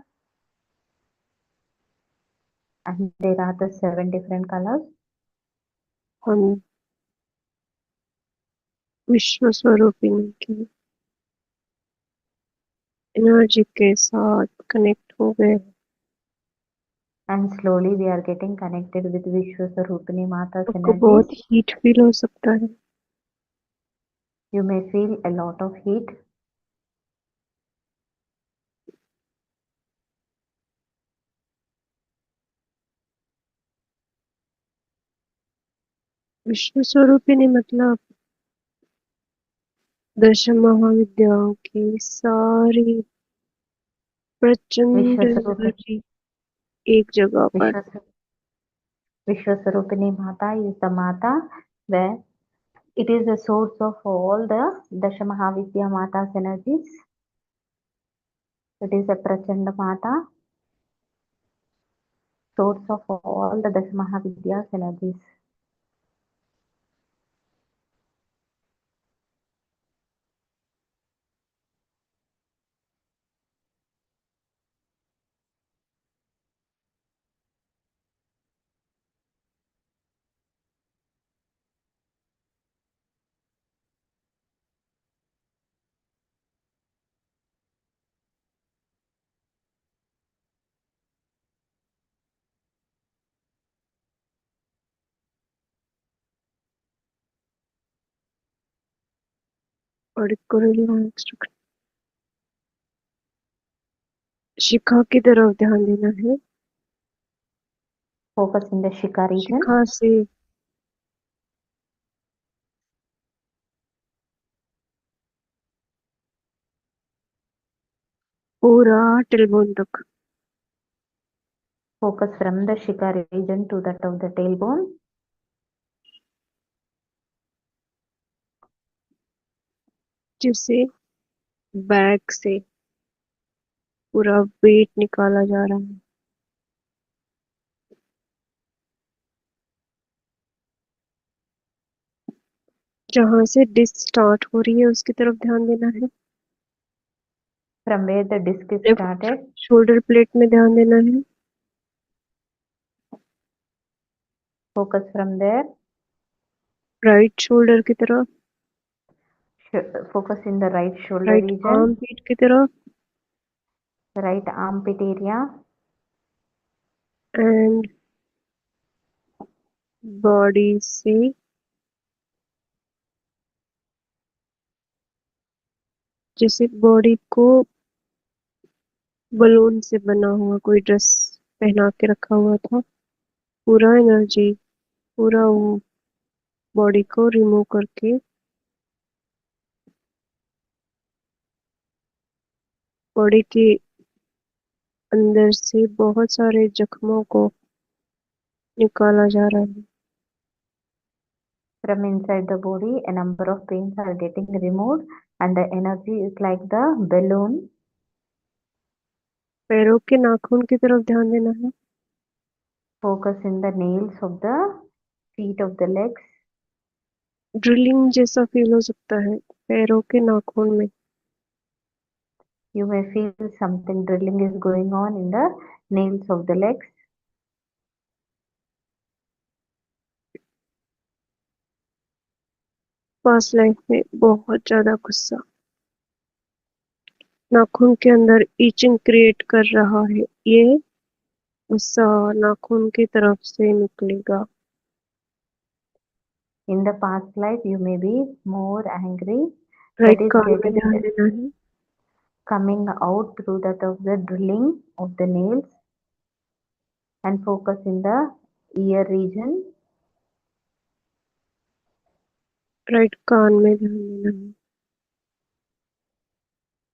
and there are the 7 different colors. हम विश्व स्वरूपिणी की एनर्जी के साथ कनेक्ट हो गए। And slowly we are getting connected with Vishwaswarupini Mata's आपको energies. बहुत हीट फील हो सकता है। You may feel a lot of heat. विश्व स्वरूपिणी मतलब दश महाविद्याओं की सारी प्रचंड Vishwaswarupini, एनर्जी एक जगह पर। Vishwaswarupini Mata is the Mata where it is the source of all the Dashamahavidya Mata's energies. It is a Prachanda Mata, source of all the Dashamahavidya's energies. और इसको रिलैक्स रखना। शिखा की तरफ ध्यान देना है। Focus in the Shika region. शिखा से पूरा टेलबोन तक। Focus from the Shika region to that of the tailbone. जिसे बैक से पूरा वेट निकाला जा रहा है। जहां से डिस्क स्टार्ट हो रही है उसकी तरफ ध्यान देना है। From where the disc is left started, shoulder plate में ध्यान देना है। focus from there. Right shoulder की तरफ, Focus in the right shoulder right region, arm पीठ की तरफ right armpit area, and body से जैसे बॉडी को बलून से बना हुआ कोई ड्रेस पहना के रखा हुआ था, पूरा एनर्जी पूरा वो बॉडी को रिमूव करके बॉडी के अंदर से बहुत सारे जख्मों को निकाला जा रहा है। from inside the body, a number of pains are getting removed and the energy is like the balloon. पैरों के नाखून की तरफ ध्यान देना है। Focus in the nails of the feet of the legs. Drilling जैसा फील हो सकता है पैरों के नाखून में। You may feel something drilling is going on in the nails of the legs. Past life में बहुत ज्यादा गुस्सा नाखून के अंदर ईचिंग क्रिएट कर रहा है, ये गुस्सा नाखून की तरफ से निकलेगा। In the past life, you may be more angry. Right That is कान में getting ध्यान देना है। coming out through that of the drilling of the nails, and focus in the ear region. Right कान में ध्यान देना है।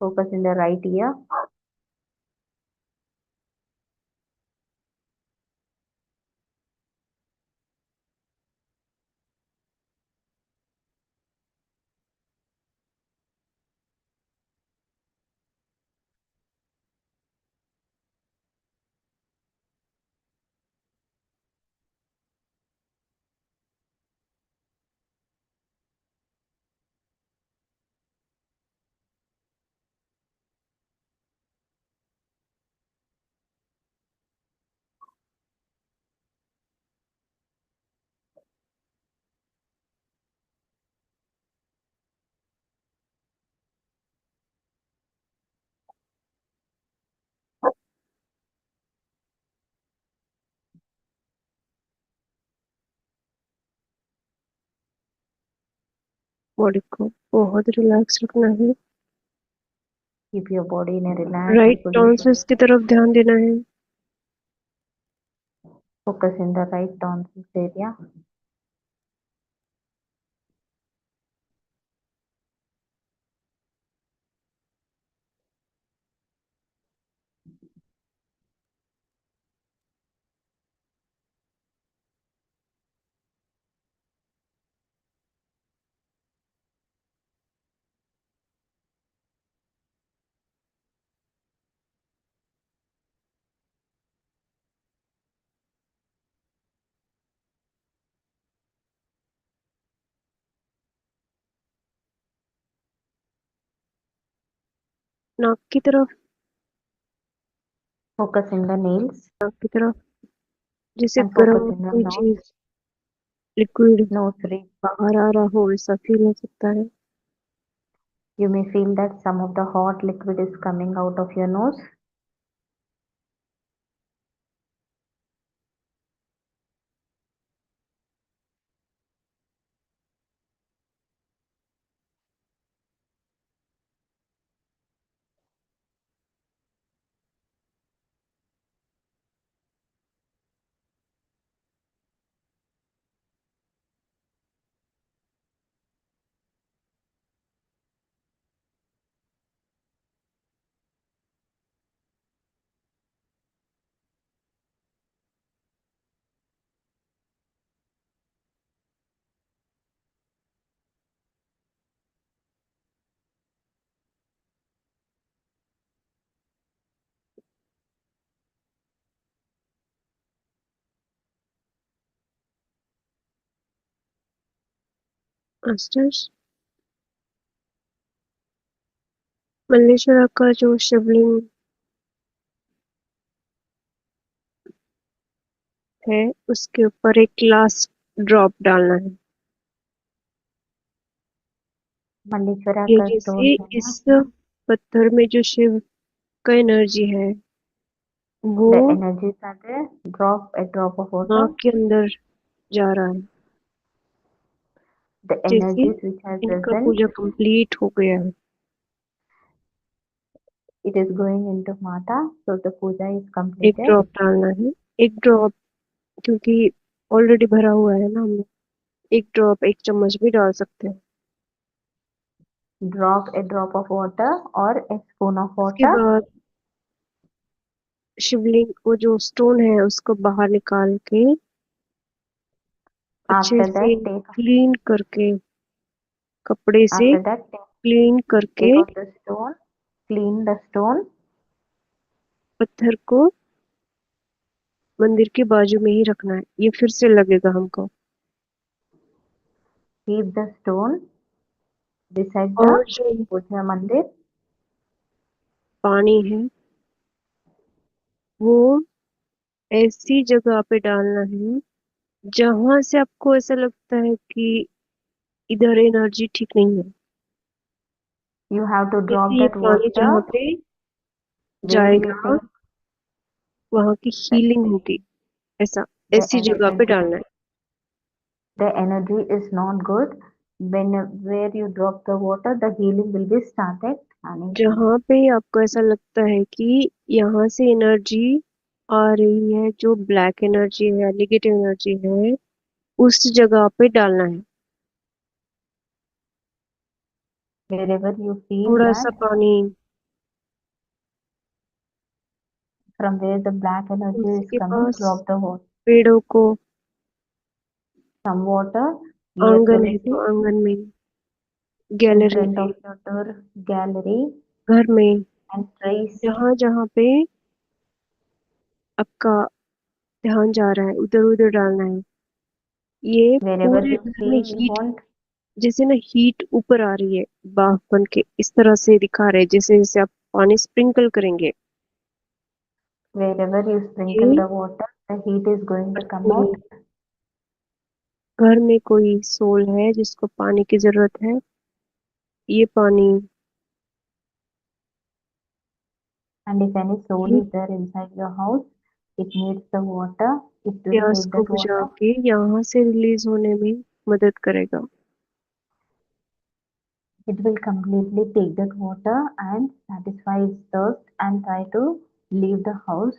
Focus in the right ear. Body को बहुत रिलैक्स रखना है। Keep your body in a relaxed right position. Tonsils की तरफ ध्यान देना है। Focus in the right tonsils area. नाक की तरफ, Focus in the nails नाक की तरफ, जैसे and गर्म focus in the कोई nose. चीज लिक्विड Nose ring. बाहर आ रहा हो ऐसा फील हो सकता है। You may feel that some of the hot liquid is coming out of your nose. Masters, Malleshwara का जो शिवलिंग है उसके ऊपर एक लास्ट ड्रॉप डालना है। Malleshwara ये का जैसे stone है इस ना. पत्थर में जो शिव का एनर्जी है वो The energies are there. Drop a drop of water. नाक के अंदर जा रहा है। The जैसे energies which are इनका present, पूजा कंप्लीट हो गया है, it is going into Mata. So the puja is एक completed. ड्रॉप डालना है। एक ड्रॉप क्योंकि ऑलरेडी भरा हुआ है ना, हम एक ड्रॉप एक चम्मच भी डाल सकते हैं। Drop a drop of water or a spoon of उसके water. बाद शिवलिंग वो जो स्टोन है उसको बाहर निकाल के अच्छे After से that, क्लीन करके, कपड़े से after that, क्लीन करके take out the stone, clean the stone, पत्थर को मंदिर के बाजू में ही रखना है। ये फिर से लगेगा हमको। keep the stone beside the और जो puja mandir. पानी है वो ऐसी जगह पे डालना है जहां से आपको ऐसा लगता है कि इधर एनर्जी ठीक नहीं है। You have to drop जैसे ये that पानी water जहाँ पे where you जाएगा think वहां की that हीलिंग होगी, ऐसा the ऐसी जगह पे डालना है। energy is not good. When where you drop the water, the healing will be started. And जहाँ पे आपको ऐसा लगता है कि यहाँ से एनर्जी आ रही है, जो ब्लैक एनर्जी है, नेगेटिव एनर्जी है, उस जगह पे डालना है। wherever you feel थोड़ा सा that पानी from where the black energy Tulsi is के coming, pass, drop the water, पेड़ों को, some water near आंगन है Tulsi, तो आंगन में, in गैलरी front में, of your door, gallery, घर में, and trees. जहाँ जहाँ पे आपका ध्यान जा रहा है उधर उधर डालना है। ये Wherever पूरे you घर में feel you हीट, want, जैसे ना हीट ऊपर आ रही है बाफ बन के, इस तरह से दिखा रहे हैं, जैसे जैसे आप पानी स्प्रिंकल करेंगे। wherever you ये sprinkle the water, the heat is going to come out. घर में कोई सोल है जिसको पानी की जरूरत है, ये पानी And if any soul ये is there inside your house, it needs the water, it will प्यास take को that बुझा water. के यहाँ से रिलीज होने में मदद करेगा। It will completely take that water and satisfy its thirst and try to leave the house.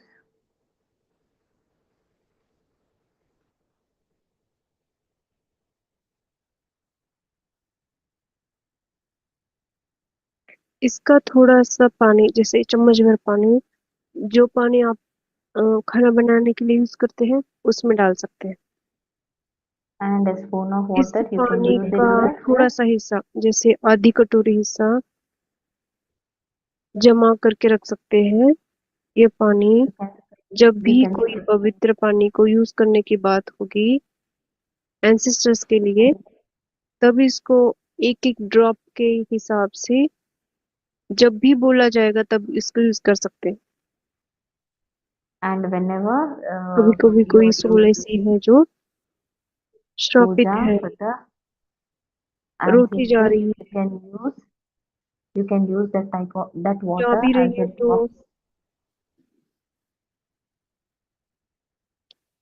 इसका थोड़ा सा पानी, जैसे चम्मच भर पानी, जो पानी आप खाना बनाने के लिए यूज करते हैं उसमें डाल सकते हैं। And a spoon of इस water you can पानी use का it थोड़ा here. सा हिस्सा, जैसे आधी कटोरी हिस्सा जमा करके रख सकते हैं। ये पानी You can, जब you भी can कोई पवित्र पानी को यूज करने की बात होगी एंसेस्टर्स के लिए, तब इसको एक एक ड्रॉप के हिसाब से जब भी बोला जाएगा तब इसको यूज कर सकते हैं। and whenever कभी कभी you कोई are सोल doing ऐसी है जो श्रापित puja है, for the रोती जा ancestors, रही है, you can use that type of that जा water भी as रही है a तो drop.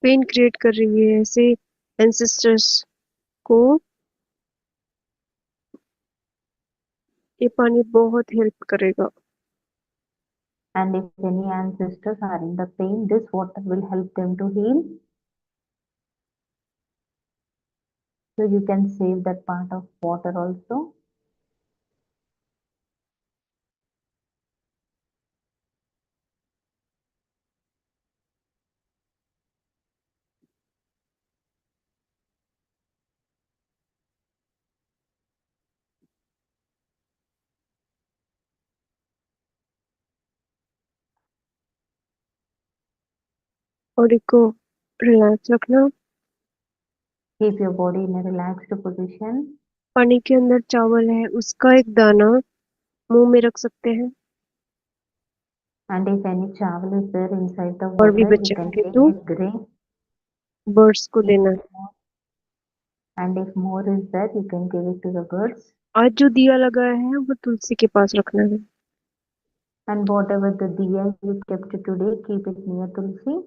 पेन क्रिएट कर रही है, ऐसे एंसेस्टर्स को ये पानी बहुत हेल्प करेगा। And if any ancestors are in the pain, this water will help them to heal. So you can save that part of water also. Body को रिलैक्स रखना। Keep your body in a relaxed position. पानी के अंदर चावल है, उसका एक दाना मुंह में रख सकते हैं, And if any chawal is there inside the और भी water, you can बचेंगे take तो a grain. बर्ड्स को If देना है। and if more is there, you can give it to the birds. आज जो दिया लगाया है वो तुलसी के पास रखना है। And whatever the diya you kept today, keep it near Tulsi.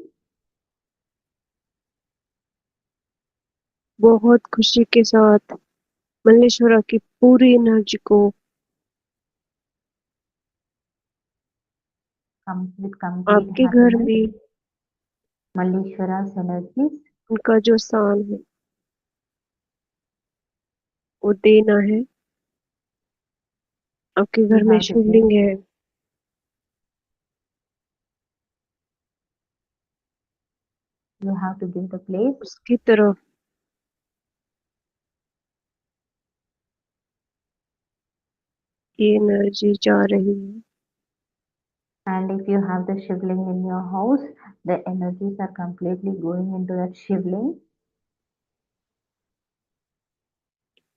बहुत खुशी के साथ मल्लेश्वरा की पूरी एनर्जी को Comes with complete आपके घर happiness. में Malleshwara's energies. उनका जो स्थान है वो देना है। आपके You घर में have to give. शिवलिंग है, You have to give the place. उसकी तरफ ये एनर्जी जा रही है। And if you have the shivling in your house, the energies are completely going into that shivling.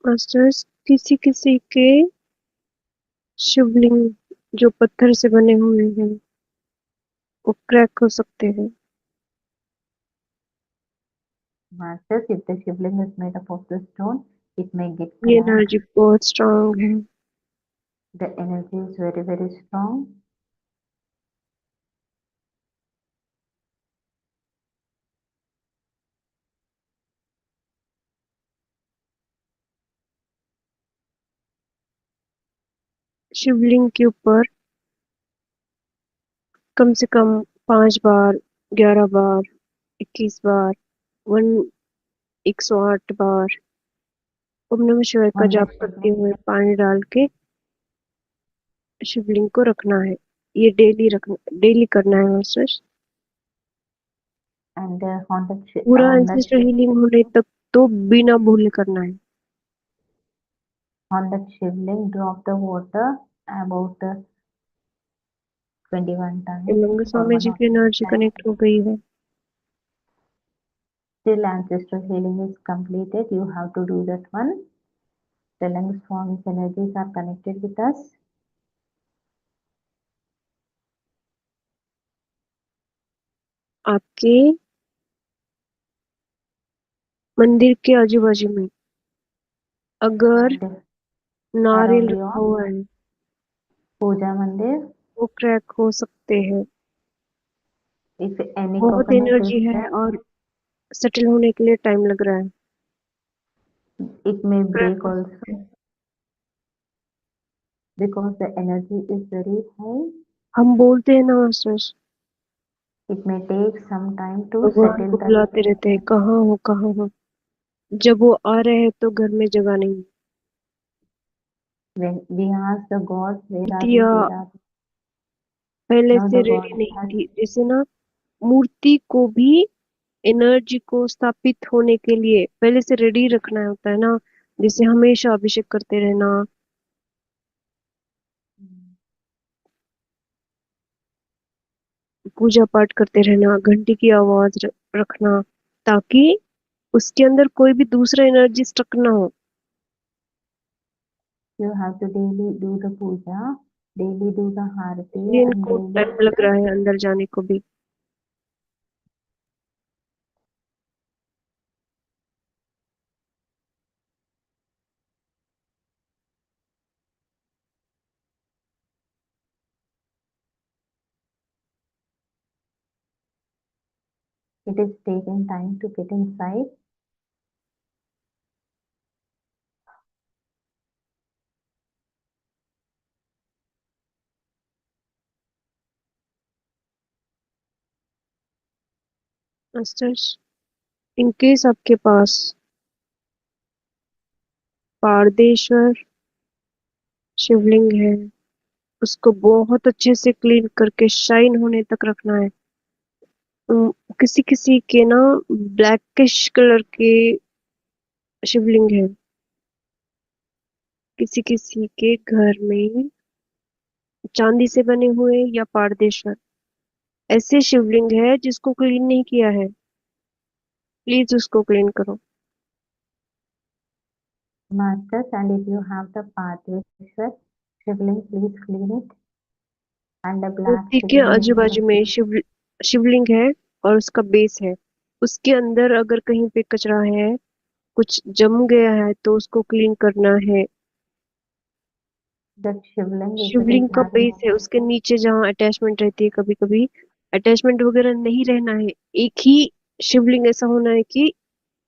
Masters, किसी किसी के शिवलिंग जो पत्थर से बने हुए हैं वो क्रैक हो सकते हैं। Masters, if the shivling is made up of the stone, it may get ये cracked. एनर्जी बहुत स्ट्रांग है। The energy is very, very strong. शिवलिंग के ऊपर कम से कम 5 बार, 11 बार, 21 बार, 108 बार ओम नमः शिवाय का On the जाप करते shivling, हुए पानी डाल के शिवलिंग को रखना है। ये डेली करना है मास्टर्स। and पूरा on that एंसेस्टर हीलिंग होने तक तो बिना भूले करना है। on that shivling, drop the water about 21 times lung or Swami ji 1 or की एनर्जी 2 times. कनेक्ट हो गई है। Till ancestral healing is completed, you have to do that one. The lung Swami's energies are connected with us. आपके मंदिर के आजू बाजू में अगर And नारियल around रखा your हुआ है puja mandir, वो क्रैक हो सकते हैं। if any बहुत coconut is एनर्जी है there, और सेटल होने के लिए टाइम लग रहा है। it may क्रैक break हो also. सकते हैं। because the energy is very high. हम बोलते हैं ना masters, It may take some time to भगवान settle को the बुलाते रहते हैं, कहाँ हो कहाँ हो। जब वो आ रहे हैं तो घर में जगह नहीं। when we ask the God, where are you, मूर्तियाँ where are you? पहले Now से the God रेडी नहीं has थी, जैसे ना मूर्ति को भी एनर्जी को स्थापित होने के लिए पहले से रेडी रखना होता है ना। जैसे हमेशा अभिषेक करते रहना, पूजा पाठ करते रहना, घंटी की आवाज रखना, ताकि उसके अंदर कोई भी दूसरा एनर्जी स्टक ना हो। you have to daily do the puja, daily do the harati, इसलिए and इनको daily टाइम लग रहा है अंदर जाने को भी। it is taking time to get inside. Masters, in case आपके पास पारदेश्वर शिवलिंग है, उसको बहुत अच्छे से क्लीन करके शाइन होने तक रखना है। किसी किसी के ना ब्लैकिश कलर के शिवलिंग है, किसी किसी के घर में चांदी से बने हुए या पारदेश्वर ऐसे शिवलिंग है जिसको क्लीन नहीं किया है। प्लीज उसको क्लीन करो। Masters, and if you have the Padmeshwar Shivling, please clean it. And the black मूर्ति के Shivling आजू बाजू में शिवलिंग है और उसका बेस है, उसके अंदर अगर कहीं पे कचरा है, कुछ जम गया है तो उसको क्लीन करना है। that Shivling, if it is शिवलिंग का having बेस है, उसके नीचे जहाँ अटैचमेंट रहती है, कभी कभी अटैचमेंट वगैरह नहीं रहना है। एक ही शिवलिंग ऐसा होना है कि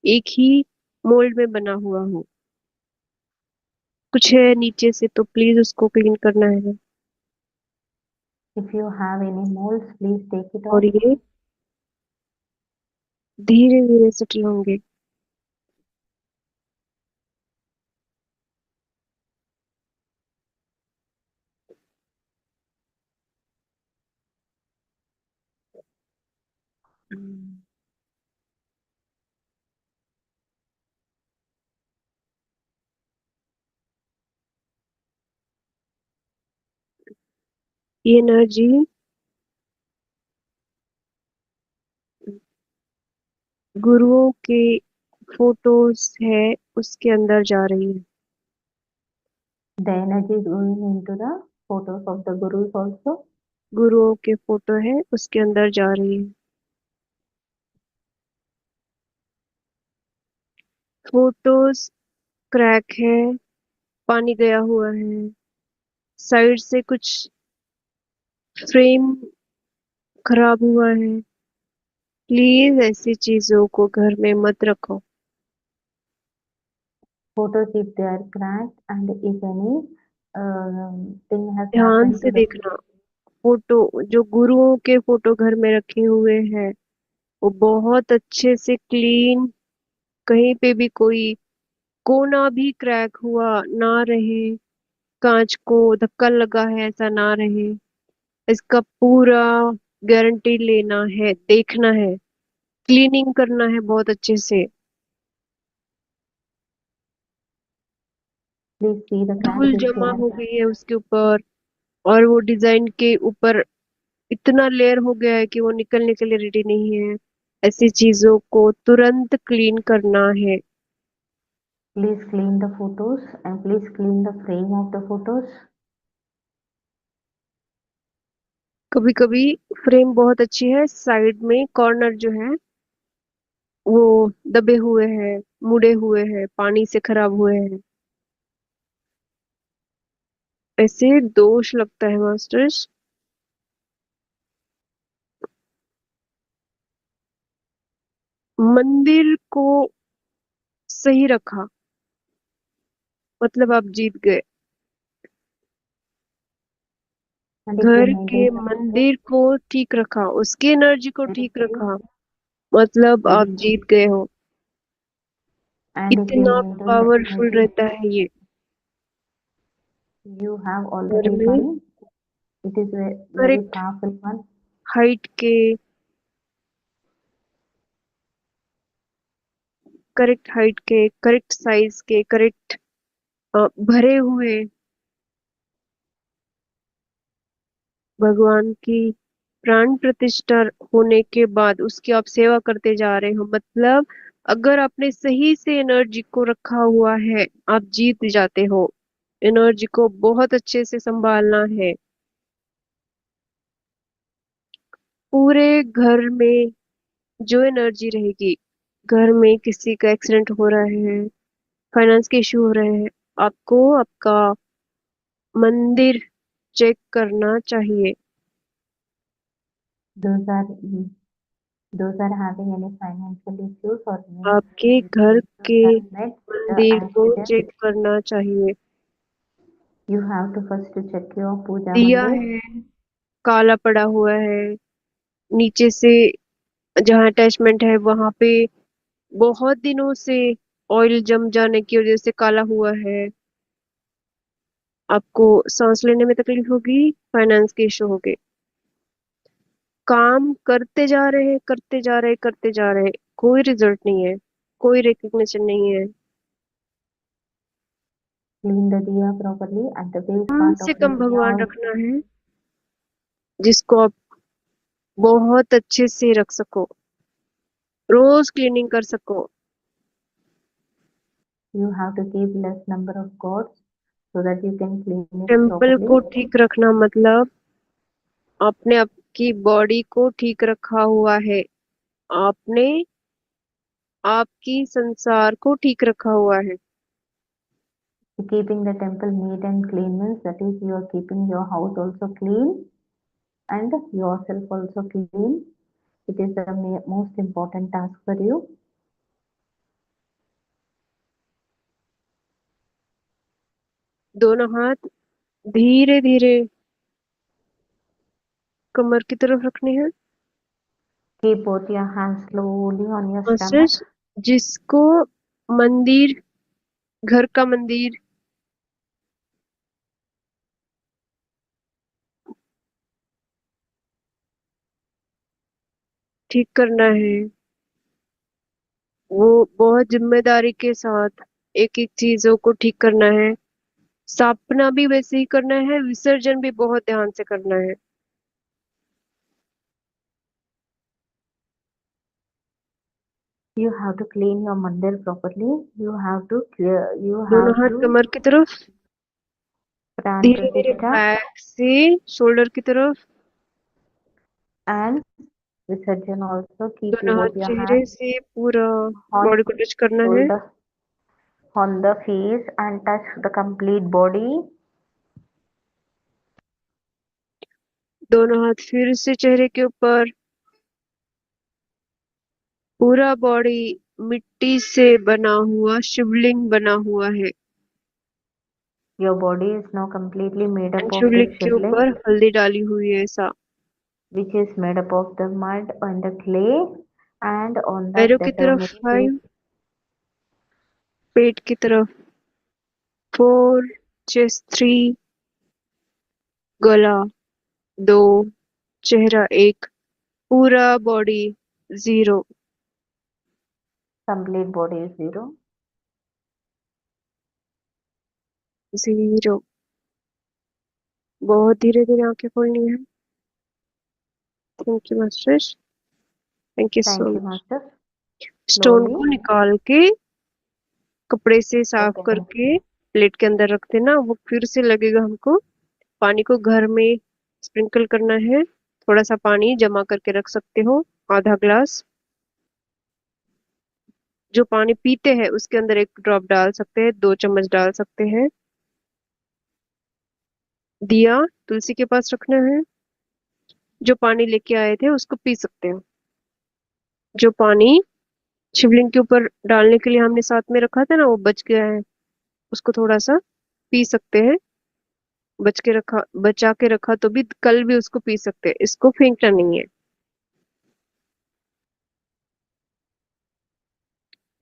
एक ही मोल्ड में बना हुआ हो। कुछ है नीचे से तो प्लीज उसको क्लीन करना है। if you have any moles, please take it और off. ये धीरे धीरे सेटल होंगे। ये एनर्जी गुरुओं के फोटोज है उसके अंदर जा रही है। The energy is going into the photos of the gurus also. गुरुओं के फोटो है उसके अंदर जा रही है। फोटोज क्रैक है, पानी गया हुआ है, साइड से कुछ फ्रेम खराब हुआ है। प्लीज ऐसी चीजों को घर में मत रखो। Photos if they are cracked, and if any thing has ध्यान happened से to the देखना, फोटो जो गुरुओं के फोटो घर में रखे हुए हैं वो बहुत अच्छे से क्लीन, कहीं पे भी कोई कोना भी क्रैक हुआ ना रहे, कांच को धक्का लगा है ऐसा ना रहे। इसका पूरा गारंटी लेना है, देखना है, क्लीनिंग करना है बहुत अच्छे से। please see the cracks धूल if they जमा are हो गई है उसके ऊपर, और वो डिजाइन के ऊपर इतना लेयर हो गया है कि वो निकलने के लिए रेडी नहीं है। ऐसी चीजों को तुरंत क्लीन करना है। please clean the photos and please clean the frame of the photos. कभी कभी फ्रेम बहुत अच्छी है, साइड में कॉर्नर जो है वो दबे हुए हैं, मुड़े हुए हैं, पानी से खराब हुए हैं। ऐसे दोष लगता है मास्टर्स। मंदिर को सही रखा मतलब आप जीत गए। And if you घर maintain के the मंदिर को ठीक रखा, उसकी एनर्जी को ठीक energy, रखा, मतलब आप mm, जीत गए हो। and if you इतना maintain the पावरफुल energy, रहता है ये। you have घर already में won. It is a very correct powerful one. Height के, करेक्ट हाइट के, करेक्ट साइज के, करेक्ट भरे हुए भगवान की प्राण प्रतिष्ठा होने के बाद उसकी आप सेवा करते जा रहे हो, मतलब अगर आपने सही से एनर्जी को रखा हुआ है आप जीत जाते हो। एनर्जी को बहुत अच्छे से संभालना है। पूरे घर में जो एनर्जी रहेगी, घर में किसी का एक्सीडेंट हो रहा है, फाइनेंस के इशू हो रहे हैं, आपको आपका मंदिर चेक करना चाहिए। Those are those are having any financial issues or आपके any घर issues के are met with the मंदिर को accident. चेक करना चाहिए। You have to first to check your puja दिया mandir. है, काला पड़ा हुआ है, नीचे से जहाँ अटैचमेंट है वहां पे बहुत दिनों से ऑयल जम जाने की वजह से काला हुआ है। आपको सांस लेने में तकलीफ होगी, फाइनेंस के इशू होंगे। काम करते जा रहे हैं, करते जा रहे हैं, करते जा रहे हैं, कोई रिजल्ट नहीं है, कोई रिकग्निशन नहीं है। Clean the diya properly at the base come part से of the कम diya भगवान also. रखना है जिसको आप बहुत अच्छे से रख सको, रोज क्लीनिंग कर सको। You have to keep less number of gods so that you can clean it temple properly. को ठीक रखना मतलब आपने आपकी बॉडी को ठीक रखा हुआ है, आपने आपकी संसार को ठीक रखा हुआ है। Keeping the temple neat and clean means that is you are keeping your house also clean and yourself also clean. It is the most important task for you. दोनों हाथ धीरे धीरे कमर की तरफ रखने हैं। Keep both your hands slowly on your massage, stomach. जिसको मंदिर, घर का मंदिर ठीक करना है, वो बहुत जिम्मेदारी के साथ एक एक चीजों को ठीक करना है। स्थापना भी वैसे ही करना है, विसर्जन भी बहुत ध्यान से करना है। You have to clean your mandir properly. You have to clear. You दोनों have हाथ to कमर की तरफ, pran धीरे धीरे pratishtha बैक से शोल्डर की तरफ, and visarjan also. Keep दोनों हाथ both your चेहरे hands से पूरा on बॉडी को टच करना है। shoulder, on the face and touch the complete body. दोनों हाथ फिर से चेहरे के ऊपर, पूरा बॉडी मिट्टी से बना हुआ शिवलिंग बना हुआ है। Your body is now completely made and up of the शिवलिंग के shivling, ऊपर हल्दी डाली हुई है ऐसा। which is made up of the mud and the clay, and on that पैरों the की तरफ turmeric is 5, पेट की तरफ 4, चेस्ट 3, गला 2, चेहरा 1, पूरा बॉडी 0। complete body is 0. 0। बहुत धीरे धीरे आंखें खोलनी है। Thank you master, thank you so Thank you, much. master. Stone Slowly को निकाल के कपड़े से साफ take it. करके प्लेट के अंदर रख देना। वो फिर से लगेगा हमको। पानी को घर में स्प्रिंकल करना है। थोड़ा सा पानी जमा करके रख सकते हो, आधा ग्लास। जो पानी पीते हैं उसके अंदर 1 ड्रॉप डाल सकते हैं, 2 चम्मच डाल सकते हैं। दिया तुलसी के पास रखना है। जो पानी लेके आए थे उसको पी सकते हो। जो पानी शिवलिंग के ऊपर डालने के लिए हमने साथ में रखा था ना, वो बच गया है, उसको थोड़ा सा पी सकते हैं। बचा के रखा तो भी कल भी उसको पी सकते हैं, इसको फेंकना नहीं है।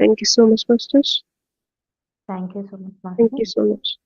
Thank you so much masters. Thank you so much, thank Master. You so much.